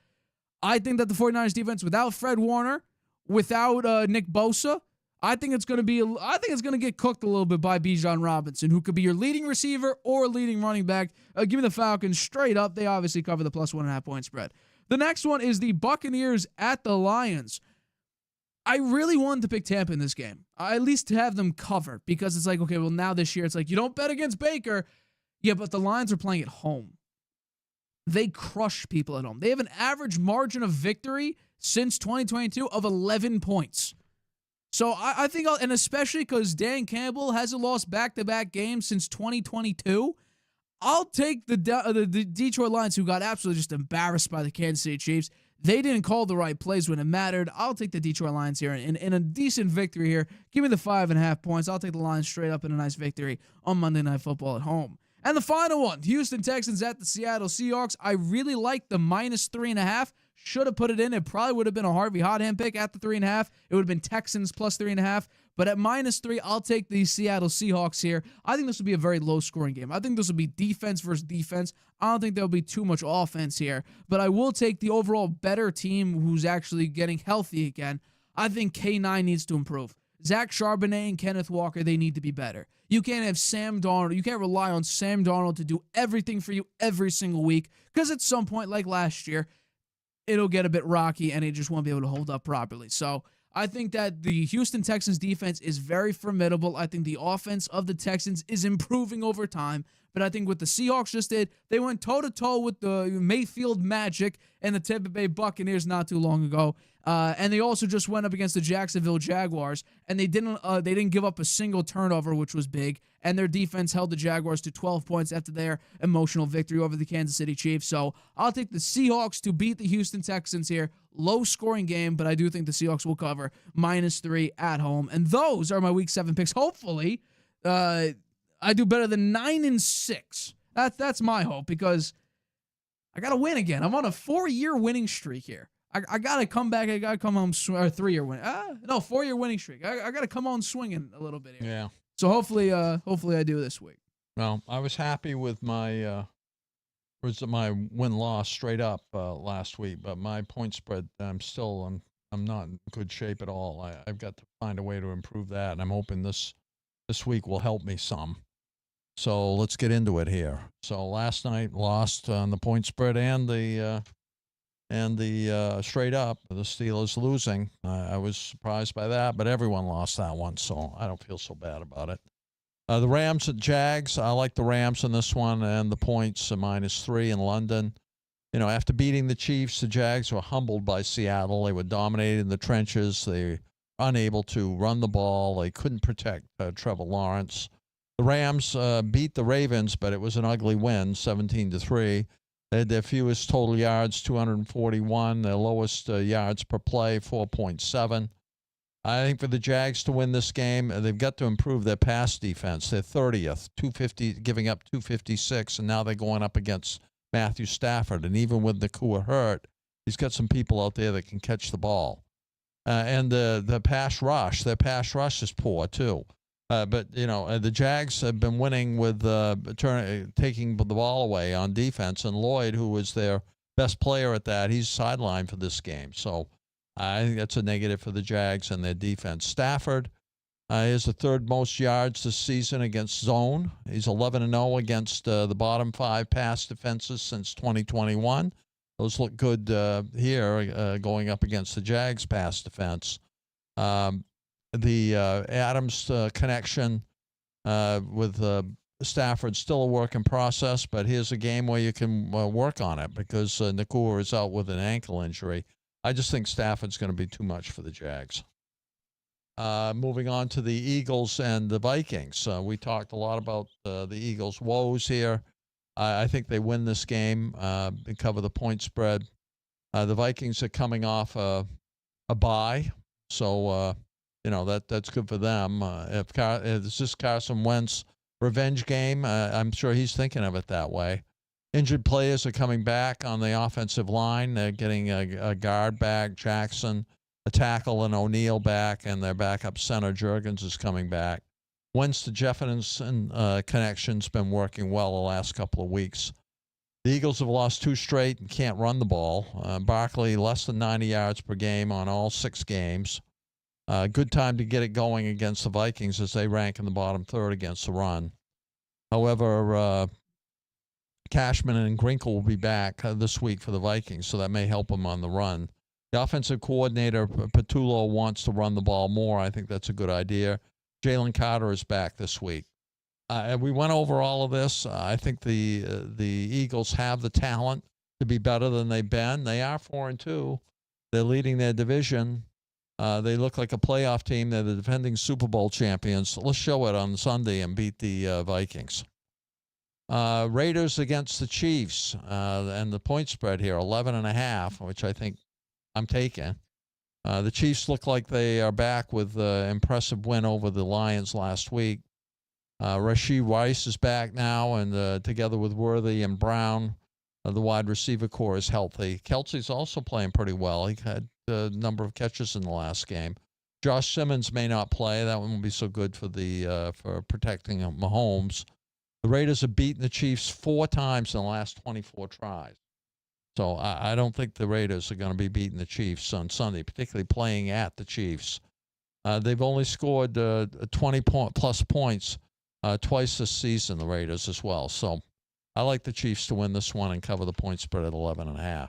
I think that the 49ers defense, without Fred Warner, without Nick Bosa, I think it's going to get cooked a little bit by Bijan Robinson, who could be your leading receiver or leading running back. Give me the Falcons straight up. They obviously cover the plus 1.5 point spread. The next one is the Buccaneers at the Lions. I really wanted to pick Tampa in this game. I at least have them covered because it's like, okay, well, now this year it's like, you don't bet against Baker. Yeah, but the Lions are playing at home. They crush people at home. They have an average margin of victory since 2022 of 11 points. So I think, and especially because Dan Campbell hasn't lost back-to-back games since 2022, I'll take the Detroit Lions, who got absolutely just embarrassed by the Kansas City Chiefs. They didn't call the right plays when it mattered. I'll take the Detroit Lions here in a decent victory here. Give me the 5.5 points. I'll take the Lions straight up in a nice victory on Monday Night Football at home. And the final one, Houston Texans at the Seattle Seahawks. I really like the minus 3.5. Should have put it in. It probably would have been a Harvey Hot Hand pick at the 3.5. It would have been Texans plus 3.5. But at minus 3, I'll take the Seattle Seahawks here. I think this will be a very low-scoring game. I think this will be defense versus defense. I don't think there'll be too much offense here. But I will take the overall better team who's actually getting healthy again. I think K9 needs to improve. Zach Charbonnet and Kenneth Walker, they need to be better. You can't have Sam Darnold. You can't rely on Sam Darnold to do everything for you every single week because at some point, like last year, it'll get a bit rocky and it just won't be able to hold up properly. So I think that the Houston Texans defense is very formidable. I think the offense of the Texans is improving over time. But I think what the Seahawks just did, they went toe-to-toe with the Mayfield Magic and the Tampa Bay Buccaneers not too long ago. And they also just went up against the Jacksonville Jaguars, and they didn't give up a single turnover, which was big. And their defense held the Jaguars to 12 points after their emotional victory over the Kansas City Chiefs. So I'll take the Seahawks to beat the Houston Texans here. Low-scoring game, but I do think the Seahawks will cover minus 3 at home. And those are my Week 7 picks. Hopefully, I do better than 9-6. That's my hope because I got to win again. I'm on a 4-year winning streak here. I got to come back. I got to come home, or 3-year winning. 4-year winning streak. I got to come on swinging a little bit here. Yeah. So hopefully I do this week. Well, I was happy with my win-loss straight up last week, but my point spread, I'm not in good shape at all. I've got to find a way to improve that, and I'm hoping this week will help me some. So let's get into it here. So last night lost on the point spread and the straight up, the Steelers losing. I was surprised by that, but everyone lost that one, so I don't feel so bad about it. The Rams at Jags, I like the Rams in this one, and the points are minus 3 in London. You know, after beating the Chiefs, the Jags were humbled by Seattle. They were dominated in the trenches. They were unable to run the ball. They couldn't protect Trevor Lawrence. The Rams beat the Ravens, but it was an ugly win, 17-3. They had their fewest total yards, 241. Their lowest yards per play, 4.7. I think for the Jags to win this game, they've got to improve their pass defense. They're 30th, 250, giving up 256, and now they're going up against Matthew Stafford. And even with Nakua hurt, he's got some people out there that can catch the ball. And the pass rush, their pass rush is poor too. But the Jags have been winning with taking the ball away on defense, and Lloyd, who was their best player at that, he's sidelined for this game. So I think that's a negative for the Jags and their defense. Stafford is the third most yards this season against zone. He's 11-0 against the bottom 5 pass defenses since 2021. Those look good here going up against the Jags pass defense. The Adams connection with Stafford's still a work in process, but here's a game where you can work on it because Nakua is out with an ankle injury. I just think Stafford's going to be too much for the Jags. Moving on to the Eagles and the Vikings. We talked a lot about the Eagles' woes here. I think they win this game and cover the point spread. The Vikings are coming off a bye, so that's good for them. If it's this Carson Wentz revenge game, I'm sure he's thinking of it that way. Injured players are coming back on the offensive line. They're getting a guard back, Jackson, a tackle, and O'Neal back, and their backup center, Juergens, is coming back. Wentz to Jefferson connection's been working well the last couple of weeks. The Eagles have lost 2 straight and can't run the ball. Barkley less than 90 yards per game on all 6 games. Good time to get it going against the Vikings as they rank in the bottom third against the run. However, Cashman and Grinkle will be back this week for the Vikings, so that may help them on the run. The offensive coordinator, Patullo, wants to run the ball more. I think that's a good idea. Jalen Carter is back this week. We went over all of this. I think the Eagles have the talent to be better than they've been. They are 4-2. They're leading their division. They look like a playoff team. They're the defending Super Bowl champions. Let's show it on Sunday and beat the Vikings. Raiders against the Chiefs, and the point spread here, 11.5, which I think I'm taking. The Chiefs look like they are back with an impressive win over the Lions last week. Rashee Rice is back now, and together with Worthy and Brown, the wide receiver core is healthy. Kelsey's also playing pretty well. He had a number of catches in the last game. Josh Simmons may not play. That one will be so good for protecting Mahomes. The Raiders have beaten the Chiefs 4 times in the last 24 tries. So I don't think the Raiders are going to be beating the Chiefs on Sunday, particularly playing at the Chiefs. They've only scored 20-plus points twice this season, the Raiders as well. So I like the Chiefs to win this one and cover the point spread at 11.5.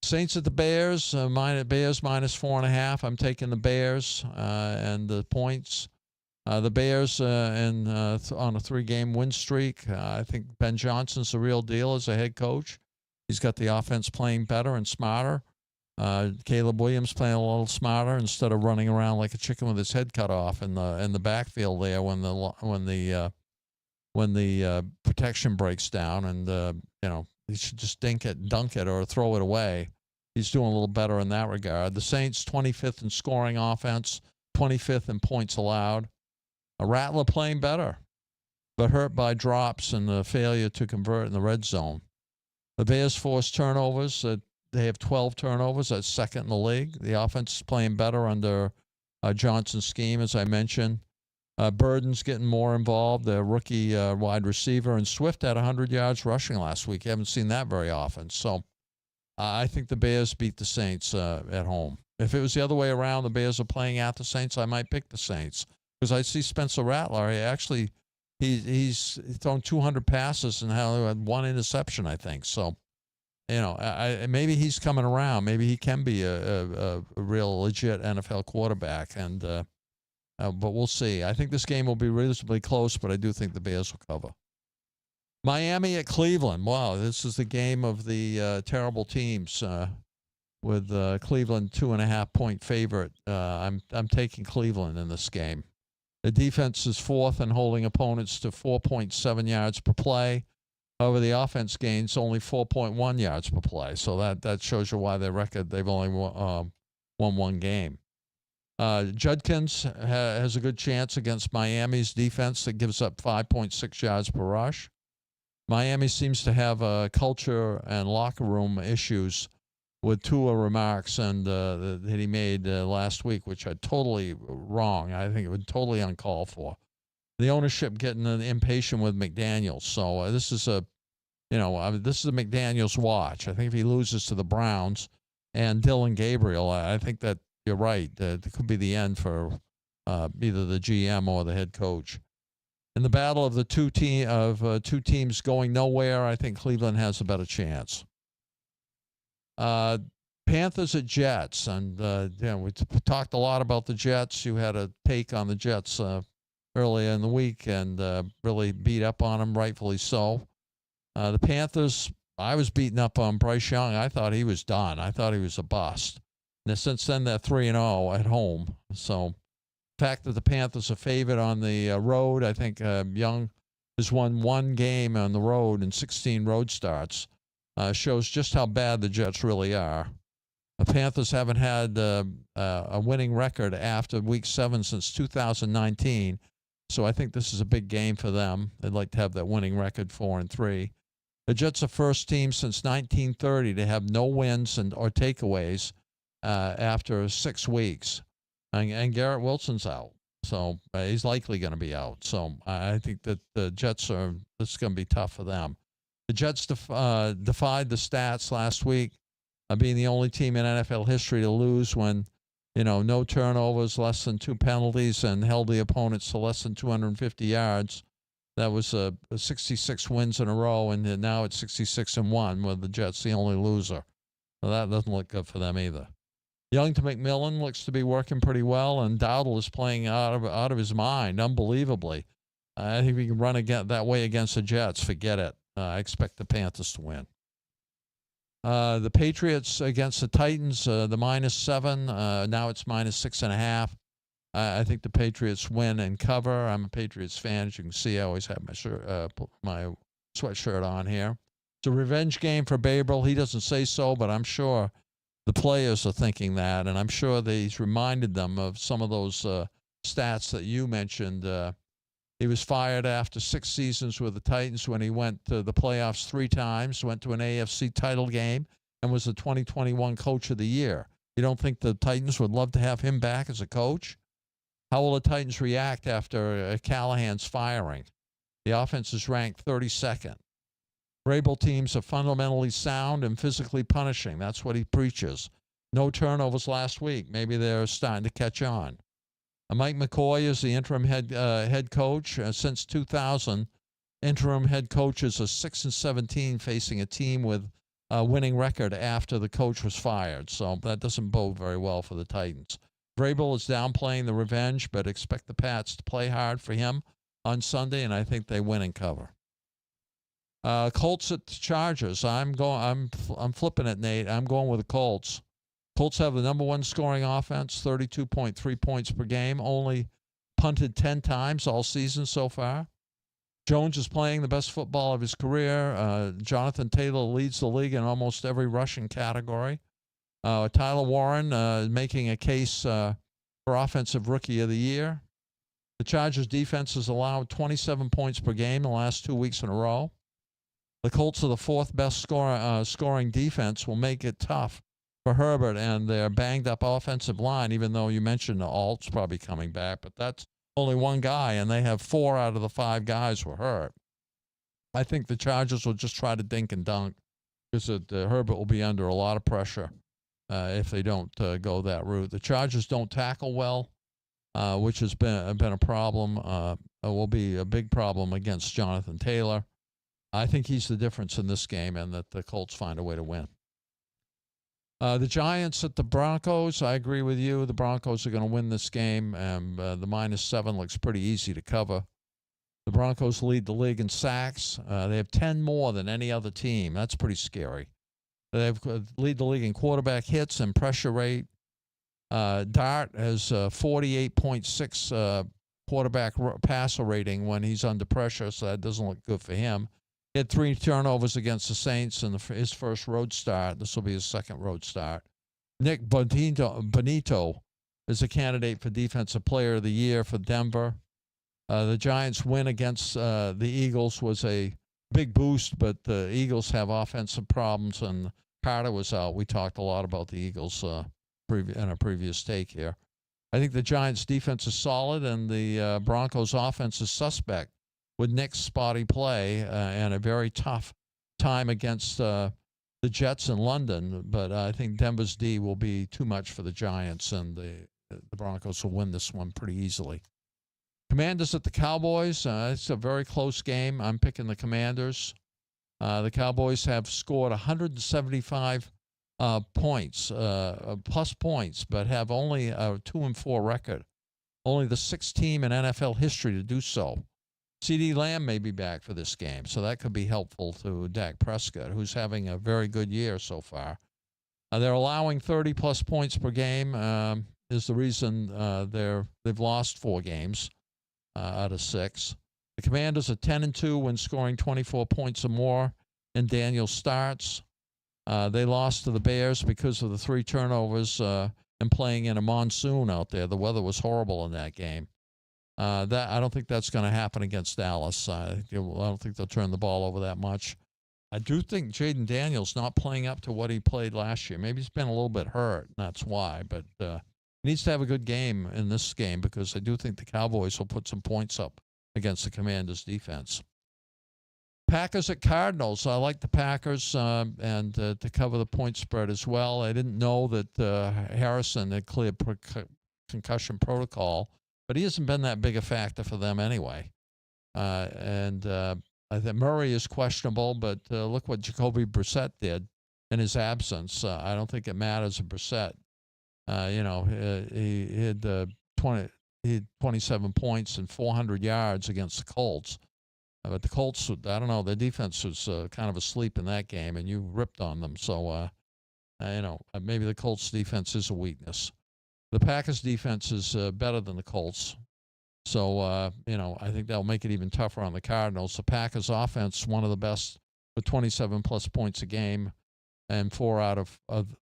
Saints at the Bears, Bears minus 4.5. I'm taking the Bears and the points. The Bears on a 3-game win streak. I think Ben Johnson's the real deal as a head coach. He's got the offense playing better and smarter. Caleb Williams playing a little smarter instead of running around like a chicken with his head cut off in the backfield there when the protection breaks down, and he should just dunk it or throw it away. He's doing a little better in that regard. The Saints 25th in scoring offense, 25th in points allowed. Rattler playing better, but hurt by drops and the failure to convert in the red zone. The Bears forced turnovers. They have 12 turnovers. That's second in the league. The offense is playing better under Johnson's scheme, as I mentioned. Burden's getting more involved, the rookie wide receiver, and Swift had 100 yards rushing last week. You haven't seen that very often. So I think the Bears beat the Saints at home. If it was the other way around, the Bears are playing at the Saints, I might pick the Saints. Because I see Spencer Rattler. He's thrown 200 passes and had 1 interception, I think. So, maybe he's coming around. Maybe he can be a real legit NFL quarterback. And but we'll see. I think this game will be reasonably close, but I do think the Bears will cover. Miami at Cleveland. Wow, this is the game of the terrible teams. With Cleveland 2.5-point favorite. I'm taking Cleveland in this game. The defense is 4th in holding opponents to 4.7 yards per play. However, the offense gains only 4.1 yards per play. So that shows you why their record, they've only won 1 game. Judkins has a good chance against Miami's defense that gives up 5.6 yards per rush. Miami seems to have culture and locker room issues with Tua remarks and that he made last week, which are totally wrong. I think it was totally uncalled for. The ownership getting impatient with McDaniels. So this is a McDaniels watch. I think if he loses to the Browns and Dylan Gabriel, I think that you're right. It could be the end for either the GM or the head coach. In the battle of the two teams going nowhere, I think Cleveland has a better chance. Panthers at Jets, and we talked a lot about the Jets. You had a take on the Jets earlier in the week and really beat up on them, rightfully so. The Panthers, I was beating up on Bryce Young. I thought he was done. I thought he was a bust. And since then, they're 3-0 at home. So the fact that the Panthers are favored on the road, I think Young has won one game on the road in 16 road starts, shows just how bad the Jets really are. The Panthers haven't had a winning record after Week 7 since 2019, so I think this is a big game for them. They'd like to have that winning record 4-3. The Jets are first team since 1930 to have no wins or takeaways after 6 weeks. And Garrett Wilson's out, so he's likely going to be out. So I think that the Jets this is going to be tough for them. The Jets defied the stats last week, being the only team in NFL history to lose when, no turnovers, less than 2 penalties, and held the opponents to less than 250 yards. That was 66 wins in a row, and now it's 66-1, with the Jets the only loser. So that doesn't look good for them either. Young to McMillan looks to be working pretty well, and Dowdle is playing out of his mind, unbelievably. I think we can run that way against the Jets. Forget it. I expect the Panthers to win. The Patriots against the Titans, the -7. Now it's -6.5. I think the Patriots win and cover. I'm a Patriots fan. As you can see, I always have my sweatshirt on here. It's a revenge game for Babel. He doesn't say so, but I'm sure the players are thinking that, and I'm sure that he's reminded them of some of those stats that you mentioned. He was fired after 6 seasons with the Titans when he went to the playoffs 3 times, went to an AFC title game, and was the 2021 Coach of the Year. You don't think the Titans would love to have him back as a coach? How will the Titans react after Callahan's firing? The offense is ranked 32nd. Vrabel teams are fundamentally sound and physically punishing. That's what he preaches. No turnovers last week. Maybe they're starting to catch on. Mike McCoy is the interim head coach. Since 2000, interim head coaches are 6-17, facing a team with a winning record after the coach was fired. So that doesn't bode very well for the Titans. Vrabel is downplaying the revenge, but expect the Pats to play hard for him on Sunday, and I think they win and cover. Colts at the Chargers. I'm flipping it, Nate. I'm going with the Colts. Colts have the number 1 scoring offense, 32.3 points per game. Only punted 10 times all season so far. Jones is playing the best football of his career. Jonathan Taylor leads the league in almost every rushing category. Tyler Warren making a case for Offensive Rookie of the Year. The Chargers defense has allowed 27 points per game the last 2 weeks in a row. The Colts are the 4th best scoring defense, will make it tough for Herbert and their banged-up offensive line, even though you mentioned the Alt's probably coming back, but that's only one guy, and they have 4 out of the 5 guys were hurt. I think the Chargers will just try to dink and dunk because Herbert will be under a lot of pressure if they don't go that route. The Chargers don't tackle well, which has been a problem. Will be a big problem against Jonathan Taylor. I think he's the difference in this game, and that the Colts find a way to win. The Giants at the Broncos, I agree with you. The Broncos are going to win this game, and the -7 looks pretty easy to cover. The Broncos lead the league in sacks. They have 10 more than any other team. That's pretty scary. They lead the league in quarterback hits and pressure rate. Dart has 48.6 quarterback passer rating when he's under pressure, so that doesn't look good for him. He had 3 turnovers against the Saints in his first road start. This will be his second road start. Nick Bonito is a candidate for Defensive Player of the Year for Denver. The Giants' win against the Eagles was a big boost, but the Eagles have offensive problems, and Carter was out. We talked a lot about the Eagles in a previous take here. I think the Giants' defense is solid, and the Broncos' offense is suspect with Nick's spotty play and a very tough time against the Jets in London. But I think Denver's D will be too much for the Giants, and the Broncos will win this one pretty easily. Commanders at the Cowboys. It's a very close game. I'm picking the Commanders. The Cowboys have scored 175 points, plus points, but have only a 2-4 record. Only the sixth team in NFL history to do so. CeeDee Lamb may be back for this game, so that could be helpful to Dak Prescott, who's having a very good year so far. They're allowing 30-plus points per game is the reason they've lost 4 games out of 6. The Commanders are 10-2 when scoring 24 points or more in Daniel's starts. They lost to the Bears because of the 3 turnovers and playing in a monsoon out there. The weather was horrible in that game. I don't think that's going to happen against Dallas. I don't think they'll turn the ball over that much. I do think Jaden Daniels not playing up to what he played last year. Maybe he's been a little bit hurt, and that's why. But he needs to have a good game in this game because I do think the Cowboys will put some points up against the Commanders' defense. Packers at Cardinals. I like the Packers and to cover the point spread as well. I didn't know that Harrison had cleared concussion protocol, but he hasn't been that big a factor for them anyway. I think Murray is questionable, but look what Jacoby Brissett did in his absence. I don't think it matters if Brissett. He had 27 points and 400 yards against the Colts. But the Colts, I don't know, their defense was kind of asleep in that game, and you ripped on them. So, maybe the Colts' defense is a weakness. The Packers' defense is better than the Colts. So, I think that'll make it even tougher on the Cardinals. The Packers' offense, one of the best with 27-plus points a game, and 4 out of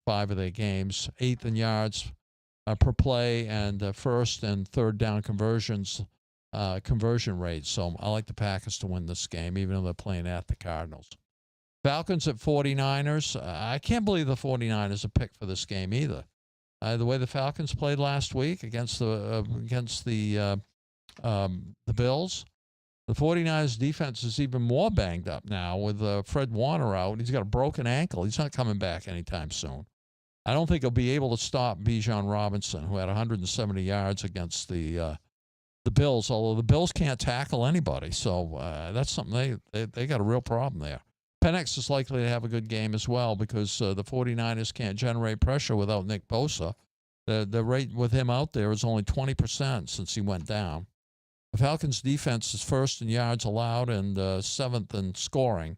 5 of their games. 8th in yards per play, and first and third down conversion rates. So I like the Packers to win this game, even though they're playing at the Cardinals. Falcons at 49ers. I can't believe the 49ers are picked for this game either. The way the Falcons played last week against the Bills, the 49ers defense is even more banged up now with Fred Warner out. He's got a broken ankle. He's not coming back anytime soon. I don't think he'll be able to stop Bijan Robinson, who had 170 yards against the Bills, although the Bills can't tackle anybody. So that's something they got a real problem there. Penix is likely to have a good game as well because the 49ers can't generate pressure without Nick Bosa. The rate with him out there is only 20% since he went down. The Falcons' defense is first in yards allowed and 7th in scoring.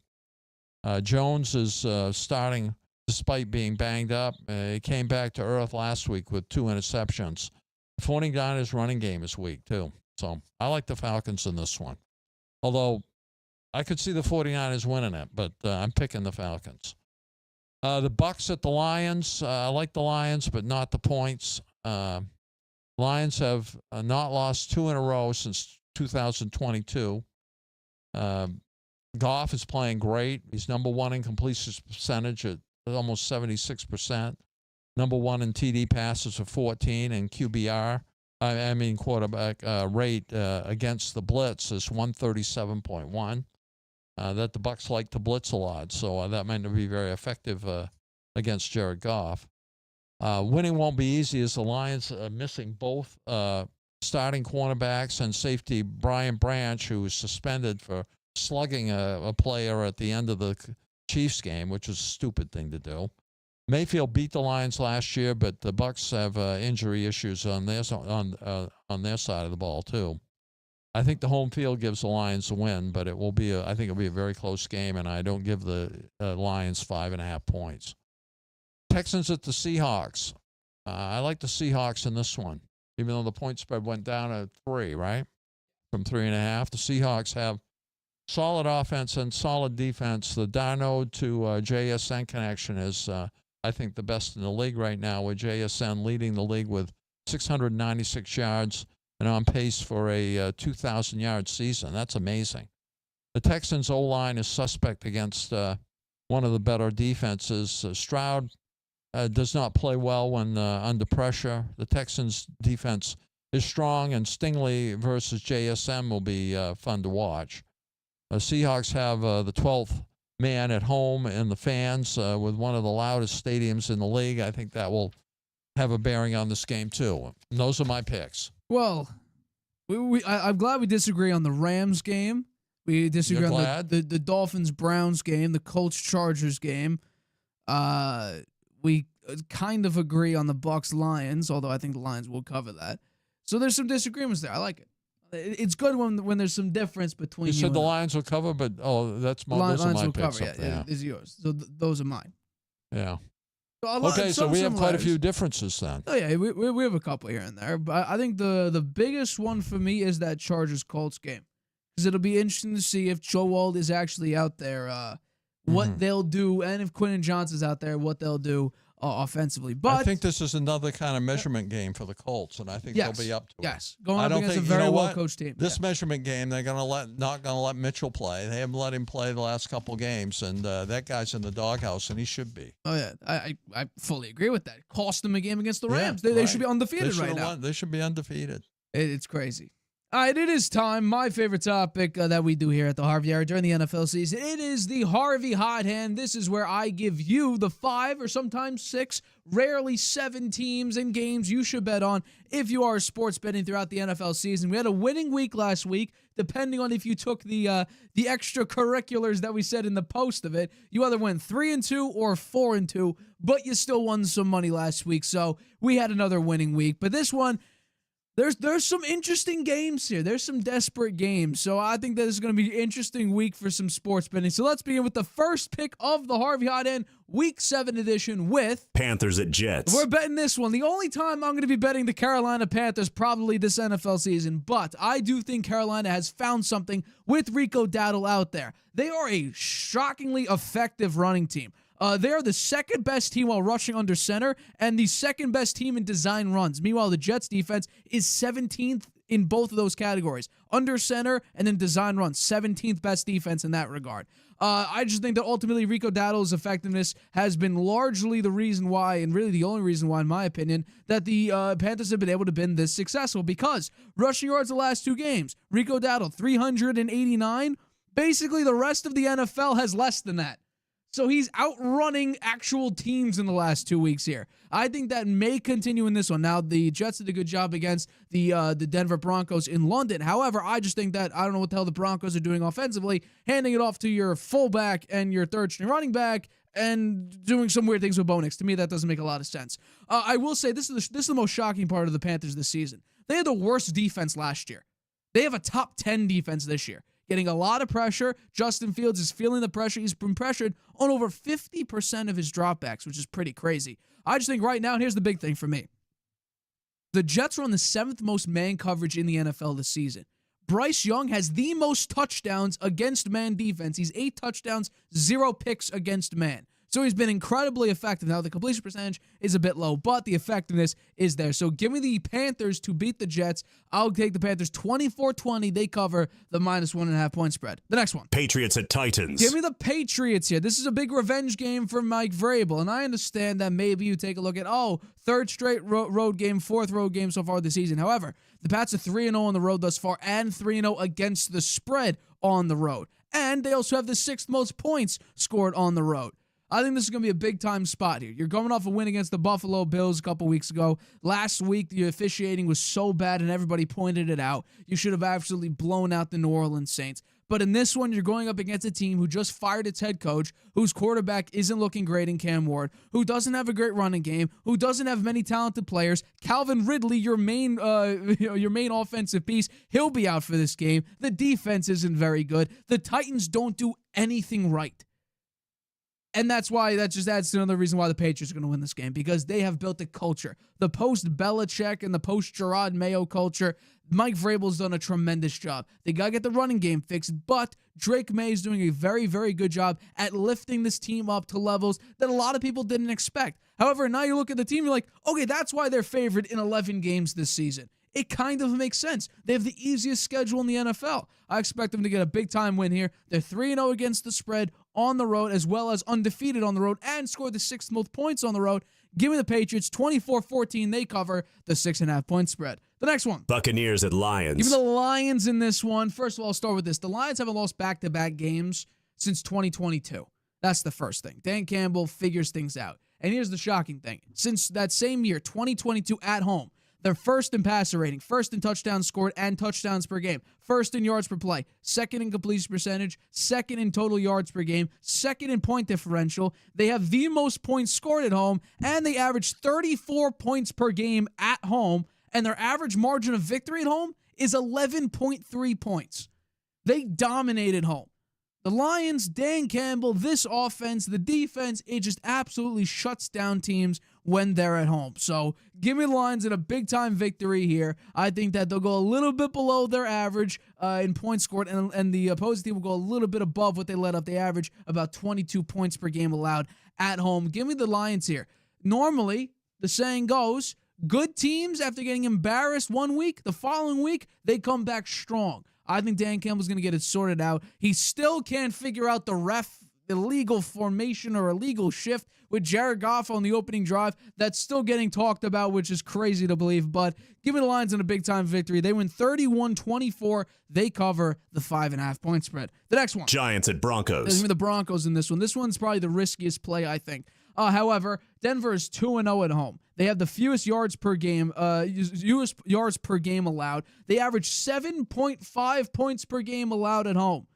Jones is starting despite being banged up. He came back to earth last week with 2 interceptions. The 49ers' running game is weak, too. So I like the Falcons in this one. Although I could see the 49ers winning it, but I'm picking the Falcons. The Bucs at the Lions. I like the Lions, but not the points. Lions have not lost 2 in a row since 2022. Goff is playing great. He's number 1 in completion percentage at almost 76%. Number 1 in TD passes for 14, and QBR, quarterback rate against the blitz is 137.1. That the Bucs like to blitz a lot, so that might not be very effective against Jared Goff. Winning won't be easy as the Lions are missing both starting cornerbacks and safety Brian Branch, who was suspended for slugging a player at the end of the Chiefs game, which was a stupid thing to do. Mayfield beat the Lions last year, but the Bucs have injury issues on their side of the ball too. I think the home field gives the Lions a win, but I think it'll be a very close game, and I don't give the Lions 5.5 points. Texans at the Seahawks. I like the Seahawks in this one, even though the point spread went down to 3, right? From 3.5. The Seahawks have solid offense and solid defense. The Darnold to JSN connection is, I think, the best in the league right now, with JSN leading the league with 696 yards, and on pace for a 2,000-yard season. That's amazing. The Texans' O-line is suspect against one of the better defenses. Stroud does not play well when under pressure. The Texans' defense is strong, and Stingley versus JSM will be fun to watch. Seahawks have the 12th man at home and the fans with one of the loudest stadiums in the league. I think that will have a bearing on this game, too. And those are my picks. Well, I'm glad we disagree on the Rams game. We disagree on the Dolphins-Browns game, the Colts-Chargers game. We kind of agree on the Bucs-Lions, although I think the Lions will cover that. So there's some disagreements there. I like it. It's good when there's some difference between you. You said the Lions will cover, but that's my Lions those are my will picks. cover. Yeah, it's yours. So those are mine. Yeah. So so we have quite a few differences then. Oh yeah, we have a couple here and there, but I think the biggest one for me is that Chargers-Colts game, because it'll be interesting to see if Joe Wald is actually out there, what they'll do, and if Quentin Johnson's out there, what they'll do offensively. But I think this is another kind of measurement game for the Colts, and I think they'll be up to it. Yes, going up against a very well-coached team. This measurement game, they're not going to let Mitchell play. They haven't let him play the last couple games, and that guy's in the doghouse, and he should be. Oh yeah, I fully agree with that. Cost them a game against the Rams. They should be undefeated right now. They should be undefeated. It's crazy. All right, it is time. My favorite topic that we do here at the Harvey Hour during the NFL season. It is the Harvey Hot Hand. This is where I give you the 5 or sometimes 6, rarely 7 teams and games you should bet on if you are sports betting throughout the NFL season. We had a winning week last week, depending on if you took the extracurriculars that we said in the post of it. You either went 3-2 or 4-2, but you still won some money last week. So we had another winning week. But this one, There's some interesting games here. There's some desperate games. So I think that this is going to be an interesting week for some sports betting. So let's begin with the first pick of the Harvey Hot Hand Week 7 edition with Panthers at Jets. We're betting this one. The only time I'm going to be betting the Carolina Panthers probably this NFL season, but I do think Carolina has found something with Rico Dowdle out there. They are a shockingly effective running team. They are the second best team while rushing under center and the second best team in design runs. Meanwhile, the Jets defense is 17th in both of those categories. Under center and then design runs. 17th best defense in that regard. I just think that ultimately Rico Dowdle's effectiveness has been largely the reason why, and really the only reason why, in my opinion, that the Panthers have been able to been this successful, because rushing yards the last 2 games, Rico Dowdle, 389. Basically, the rest of the NFL has less than that. So he's outrunning actual teams in the last 2 weeks here. I think that may continue in this one. Now, the Jets did a good job against the Denver Broncos in London. However, I just think that I don't know what the hell the Broncos are doing offensively, handing it off to your fullback and your third-string running back and doing some weird things with Bo Nix. To me, that doesn't make a lot of sense. I will say this is the most shocking part of the Panthers this season. They had the worst defense last year. They have a top 10 defense this year. Getting a lot of pressure. Justin Fields is feeling the pressure. He's been pressured on over 50% of his dropbacks, which is pretty crazy. I just think right now, and here's the big thing for me. The Jets are on the 7th most man coverage in the NFL this season. Bryce Young has the most touchdowns against man defense. He's 8 touchdowns, 0 picks against man. So he's been incredibly effective. Now, the completion percentage is a bit low, but the effectiveness is there. So give me the Panthers to beat the Jets. I'll take the Panthers 24-20. They cover the -1.5 point spread. The next one. Patriots at Titans. Give me the Patriots here. This is a big revenge game for Mike Vrabel, and I understand that maybe you take a look at, 3rd straight road game, 4th road game so far this season. However, the Pats are 3-0 on the road thus far and 3-0 against the spread on the road. And they also have the 6th most points scored on the road. I think this is going to be a big-time spot here. You're coming off a win against the Buffalo Bills a couple weeks ago. Last week, the officiating was so bad, and everybody pointed it out. You should have absolutely blown out the New Orleans Saints. But in this one, you're going up against a team who just fired its head coach, whose quarterback isn't looking great in Cam Ward, who doesn't have a great running game, who doesn't have many talented players. Calvin Ridley, your main offensive piece, he'll be out for this game. The defense isn't very good. The Titans don't do anything right. And that's why that just adds to another reason why the Patriots are going to win this game, because they have built a culture. The post-Belichick and the post-Gerard Mayo culture, Mike Vrabel's done a tremendous job. They got to get the running game fixed, but Drake May is doing a very, very good job at lifting this team up to levels that a lot of people didn't expect. However, now you look at the team, you're like, okay, that's why they're favored in 11 games this season. It kind of makes sense. They have the easiest schedule in the NFL. I expect them to get a big-time win here. They're 3-0 against the spread on the road, as well as undefeated on the road, and scored the 6th most points on the road. Give me the Patriots. 24-14, they cover the 6.5-point spread. The next one. Buccaneers at Lions. Give me the Lions in this one. First of all, I'll start with this. The Lions haven't lost back-to-back games since 2022. That's the first thing. Dan Campbell figures things out. And here's the shocking thing. Since that same year, 2022 at home, they're first in passer rating, first in touchdowns scored and touchdowns per game, first in yards per play, second in completion percentage, second in total yards per game, second in point differential. They have the most points scored at home, and they average 34 points per game at home, and their average margin of victory at home is 11.3 points. They dominate at home. The Lions, Dan Campbell, this offense, the defense, it just absolutely shuts down teams when they're at home. So give me the Lions in a big-time victory here. I think that they'll go a little bit below their average in points scored, and the opposing team will go a little bit above what they let up. They average about 22 points per game allowed at home. Give me the Lions here. Normally, the saying goes, good teams, after getting embarrassed one week, the following week, they come back strong. I think Dan Campbell's going to get it sorted out. He still can't figure out the illegal formation or illegal shift with Jared Goff on the opening drive. That's still getting talked about, which is crazy to believe. But give me the Lions in a big-time victory. They win 31-24. They cover the 5.5-point spread. The next one. Giants at Broncos. Give me the Broncos in this one. This one's probably the riskiest play, I think. However, Denver is 2-0 at home. They have the fewest yards per game, yards per game allowed. They average 7.5 points per game allowed at home.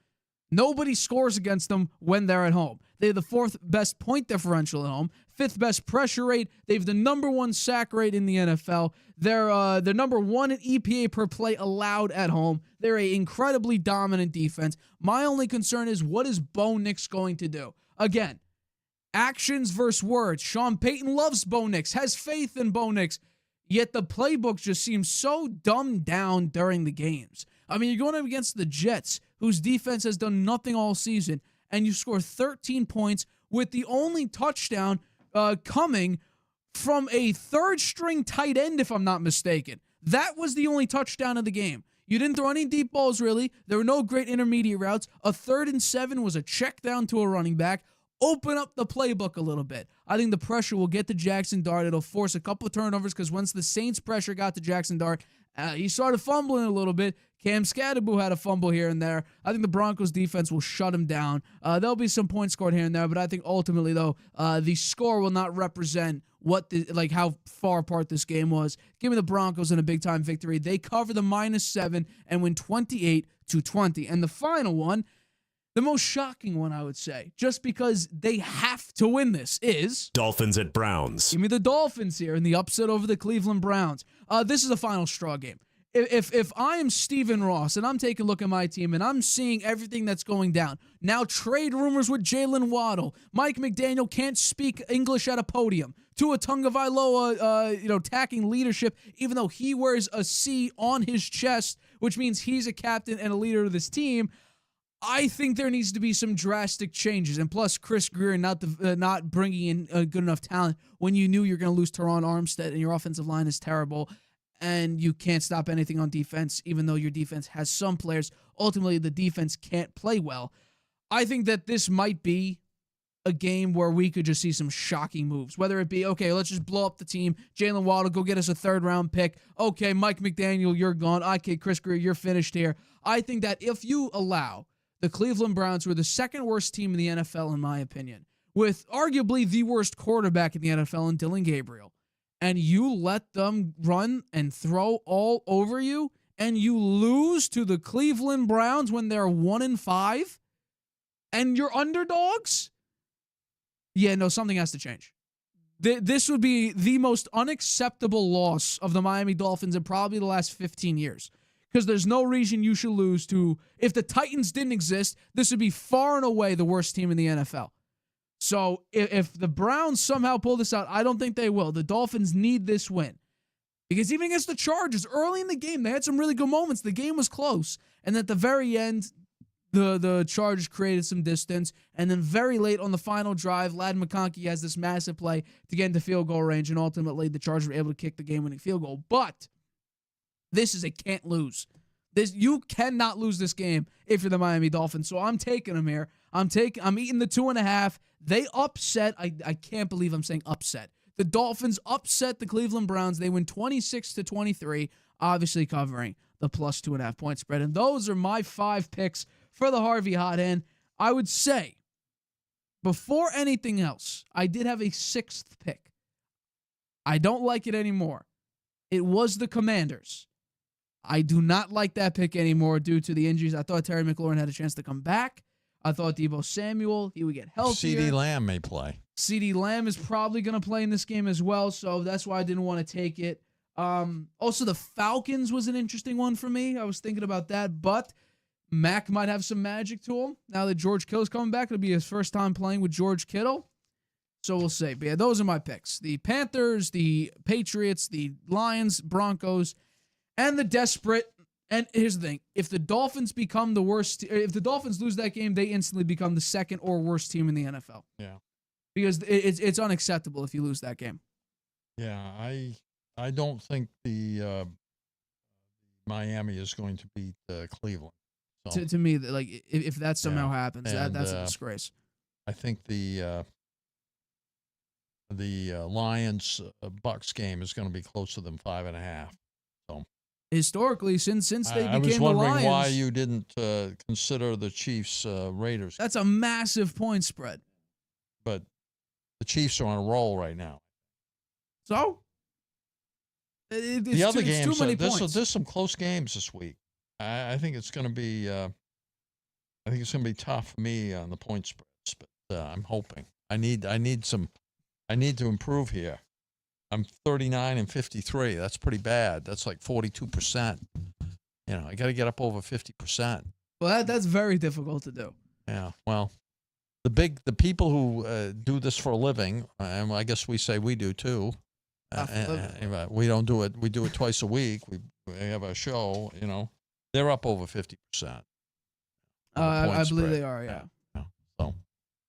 Nobody scores against them when they're at home. They have the 4th best point differential at home, 5th best pressure rate. They have the number 1 sack rate in the NFL. They're number 1 in EPA per play allowed at home. They're an incredibly dominant defense. My only concern is, what is Bo Nix going to do? Again, actions versus words. Sean Payton loves Bo Nix, has faith in Bo Nix, yet the playbook just seems so dumbed down during the games. I mean, you're going up against the Jets, whose defense has done nothing all season, and you score 13 points with the only touchdown coming from a third-string tight end, if I'm not mistaken. That was the only touchdown of the game. You didn't throw any deep balls, really. There were no great intermediate routes. A 3rd and 7 was a check down to a running back. Open up the playbook a little bit. I think the pressure will get to Jackson Dart. It'll force a couple of turnovers, because once the Saints' pressure got to Jackson Dart, he started fumbling a little bit. Cam Scadaboo had a fumble here and there. I think the Broncos defense will shut him down. There'll be some points scored here and there, but I think ultimately, though, the score will not represent how far apart this game was. Give me the Broncos in a big-time victory. They cover the -7 and win 28-20. And the final one, the most shocking one, I would say, just because they have to win this, is Dolphins at Browns. Give me the Dolphins here in the upset over the Cleveland Browns. This is a final straw game. If I am Stephen Ross and I'm taking a look at my team and I'm seeing everything that's going down, now trade rumors with Jalen Waddle, Mike McDaniel can't speak English at a podium, Tua Tagovailoa, attacking leadership, even though he wears a C on his chest, which means he's a captain and a leader of this team. I think there needs to be some drastic changes. And plus, Chris Greer not bringing in good enough talent when you knew you're going to lose Teron Armstead and your offensive line is terrible and you can't stop anything on defense, even though your defense has some players. Ultimately, the defense can't play well. I think that this might be a game where we could just see some shocking moves, whether it be, okay, let's just blow up the team. Jalen Waddle, go get us a 3rd-round pick. Okay, Mike McDaniel, you're gone. Okay, Chris Greer, you're finished here. I think that if you allow the Cleveland Browns, who are the 2nd worst team in the NFL, in my opinion, with arguably the worst quarterback in the NFL in Dylan Gabriel, and you let them run and throw all over you, and you lose to the Cleveland Browns when they're 1-5, and you're underdogs? Yeah, no, something has to change. This would be the most unacceptable loss of the Miami Dolphins in probably the last 15 years. Because there's no reason you should lose to, if the Titans didn't exist, this would be far and away the worst team in the NFL. So if the Browns somehow pull this out, I don't think they will. The Dolphins need this win. Because even against the Chargers, early in the game, they had some really good moments. The game was close. And at the very end, the Chargers created some distance. And then very late on the final drive, Ladd McConkey has this massive play to get into field goal range. And ultimately, the Chargers were able to kick the game-winning field goal. But this is a can't lose. You cannot lose this game if you're the Miami Dolphins. So I'm taking them here. I'm eating the 2.5. They upset. I can't believe I'm saying upset. The Dolphins upset the Cleveland Browns. They win 26-23, obviously covering the plus 2.5 point spread. And those are my 5 picks for the Harvey Hot Hand. I would say, before anything else, I did have a 6th pick. I don't like it anymore. It was the Commanders. I do not like that pick anymore due to the injuries. I thought Terry McLaurin had a chance to come back. I thought Deebo Samuel, he would get healthier. CeeDee Lamb may play. CeeDee Lamb is probably going to play in this game as well, so that's why I didn't want to take it. Also, the Falcons was an interesting one for me. I was thinking about that, but Mac might have some magic to him. Now that George Kittle's coming back, it'll be his first time playing with George Kittle. So we'll see. But yeah, those are my picks. The Panthers, the Patriots, the Lions, Broncos, and the desperate. And here's the thing. If the Dolphins become the worst, if the Dolphins lose that game, they instantly become the second or worst team in the NFL. Yeah. Because it's unacceptable if you lose that game. Yeah, I don't think the Miami is going to beat Cleveland. So, To me, like if that somehow happens, and, that's a disgrace. I think the Lions Bucks game is going to be closer than 5.5. So historically, since they became the Lions, I was wondering why you didn't consider the Chiefs Raiders. That's a massive point spread. But the Chiefs are on a roll right now. So the other games, too many points. There's some close games this week. I think it's going to be. I think it's going to be tough for me on the point spreads, but I'm hoping. I need to improve here. I'm 39-53. That's pretty bad. That's like 42%. You know, I got to get up over 50%. Well, that's very difficult to do. Yeah. Well, the people who do this for a living, and I guess we say we do too. We don't do it. We do it twice a week. We have a show. You know, they're up over 50%. I believe they are. Yeah. So.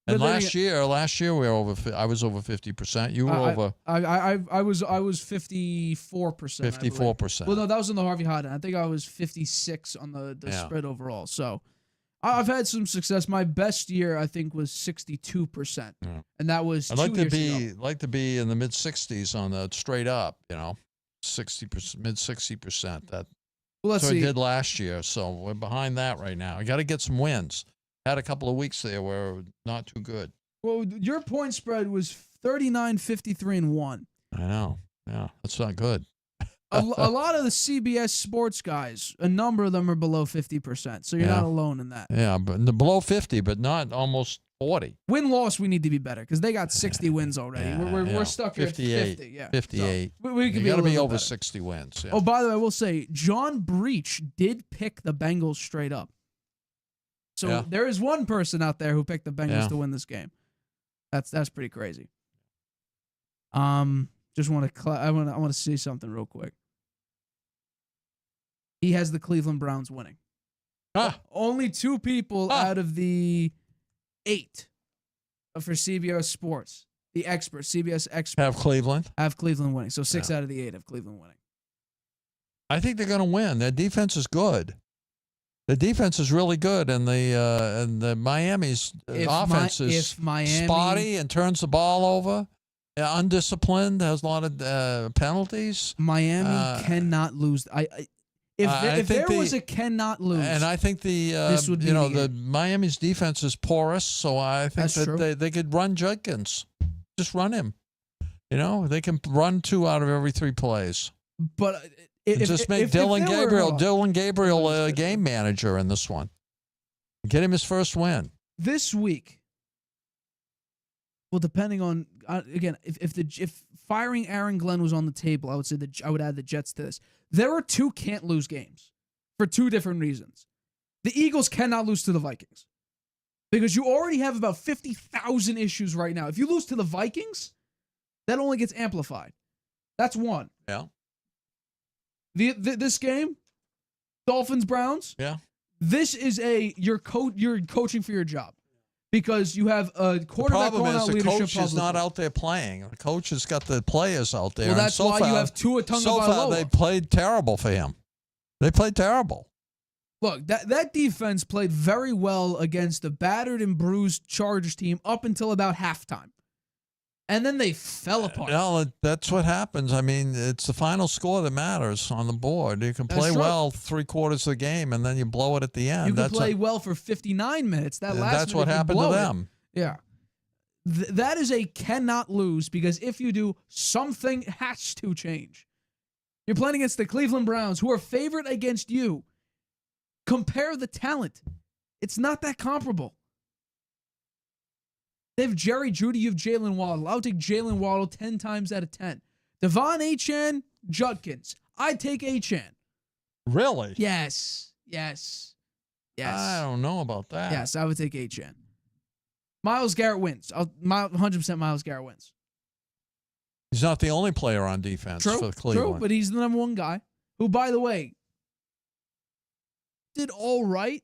And last year we were I was over 50%. You were over. I was 54%. 54%. Well, no, that was in the Harvey Hot Hand. I think I was 56 on the spread overall. So I've had some success. My best year, I think, was 62%, and that was. I'd like to be in the mid 60s on the straight up. You know, 60%, mid 60%. That. Well, let's see. I did last year, so we're behind that right now. I got to get some wins. Had a couple of weeks there where not too good. Well, your point spread was 39-53-1. I know. Yeah, that's not good. a lot of the CBS sports guys, a number of them are below 50%, so you're not alone in that. Yeah, but below 50, but not almost 40. Win-loss, we need to be better because they got 60 wins already. Yeah, we're stuck here 58, at 50. Yeah, 58. So we could got to be over better. 60 wins. Yeah. Oh, by the way, I will say, John Breach did pick the Bengals straight up. So there is one person out there who picked the Bengals to win this game. That's pretty crazy. Just want to I want to say something real quick. He has the Cleveland Browns winning. Only 2 people out of the 8 for CBS Sports, the experts, CBS experts, have Cleveland winning. So 6 out of the 8 have Cleveland winning. I think they're going to win. Their defense is good. The defense is really good, and the Miami's offense is spotty and turns the ball over. Undisciplined, has a lot of penalties. Miami cannot lose. If there was a cannot lose, and I think this would be the Miami's defense is porous, so I think they could run Judkins, just run him. You know, they can run 2 out of every 3 plays. But just make Dylan Gabriel a game manager in this one. Get him his first win this week. Well, depending on again, if firing Aaron Glenn was on the table, I would say I would add the Jets to this. There are 2 can't lose games for 2 different reasons. The Eagles cannot lose to the Vikings. Because you already have about 50,000 issues right now. If you lose to the Vikings, that only gets amplified. That's one. Yeah. This game, Dolphins-Browns. Yeah. This is you're coaching for your job because you have a quarterback the going problem out is the leadership coach is not publicly. out there playing. The coach has got the players out there. Well, and that's so why far, you have Tua Tagovailoa. So far, they played terrible for him. They played terrible. Look, that defense played very well against the battered and bruised Chargers team up until about halftime. And then they fell apart. No, that's what happens. I mean, it's the final score that matters on the board. You can play well 3/4 of the game, and then you blow it at the end. You can play well for 59 minutes. That's what happened to them. Yeah. That is a cannot lose, because if you do, something has to change. You're playing against the Cleveland Browns, who are favored against you. Compare the talent. It's not that comparable. They have Jerry Jeudy, you have Jalen Waddle. I'll take Jalen Waddle 10 times out of 10. Devon Achane, Judkins. I'd take Achane. Really? Yes. I don't know about that. Yes, I would take Achane. Myles Garrett wins. 100% Myles Garrett wins. He's not the only player on defense for Cleveland. True, but he's the number one guy who, by the way, did all right.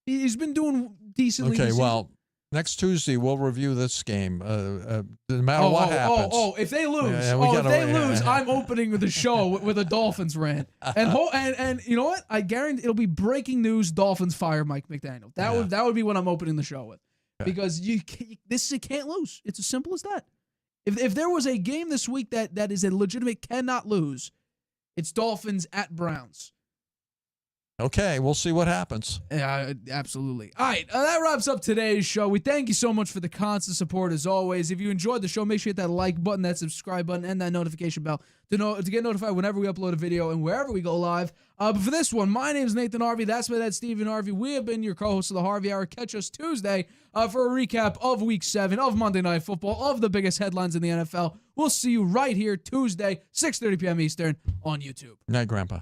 He's been doing decently. Okay, well, next Tuesday we'll review this game. No matter what happens. If they lose, if they lose, I'm opening the show with a Dolphins rant. And you know what? I guarantee it'll be breaking news. Dolphins fire Mike McDaniel. That would be what I'm opening the show with, because you can't lose. It's as simple as that. If there was a game this week that is a legitimate cannot lose, it's Dolphins at Browns. Okay, we'll see what happens. Yeah, absolutely. All right, that wraps up today's show. We thank you so much for the constant support as always. If you enjoyed the show, make sure you hit that like button, that subscribe button, and that notification bell to get notified whenever we upload a video and wherever we go live. But for this one, my name is Nathan Harvey. That's my dad, Stephen Harvey. We have been your co-hosts of the Harvey Hour. Catch us Tuesday for a recap of Week 7 of Monday Night Football, of the biggest headlines in the NFL. We'll see you right here Tuesday, 6:30 p.m. Eastern on YouTube. Good night, Grandpa.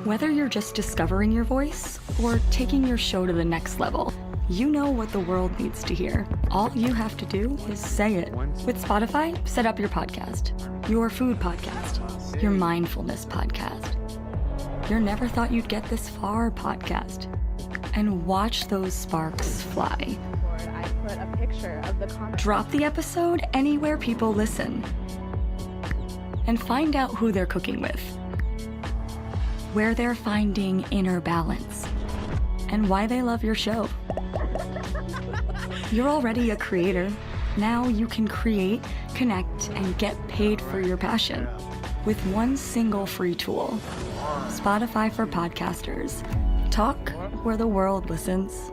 Whether you're just discovering your voice or taking your show to the next level, you know what the world needs to hear. All you have to do is say it. With Spotify, set up your podcast. Your food podcast. Your mindfulness podcast. Your never thought you'd get this far podcast. And watch those sparks fly. I put a picture of the comment. Drop the episode anywhere people listen. And find out who they're cooking with, where they're finding inner balance, and why they love your show. You're already a creator. Now you can create, connect, and get paid for your passion with one single free tool. Spotify for podcasters. Talk where the world listens.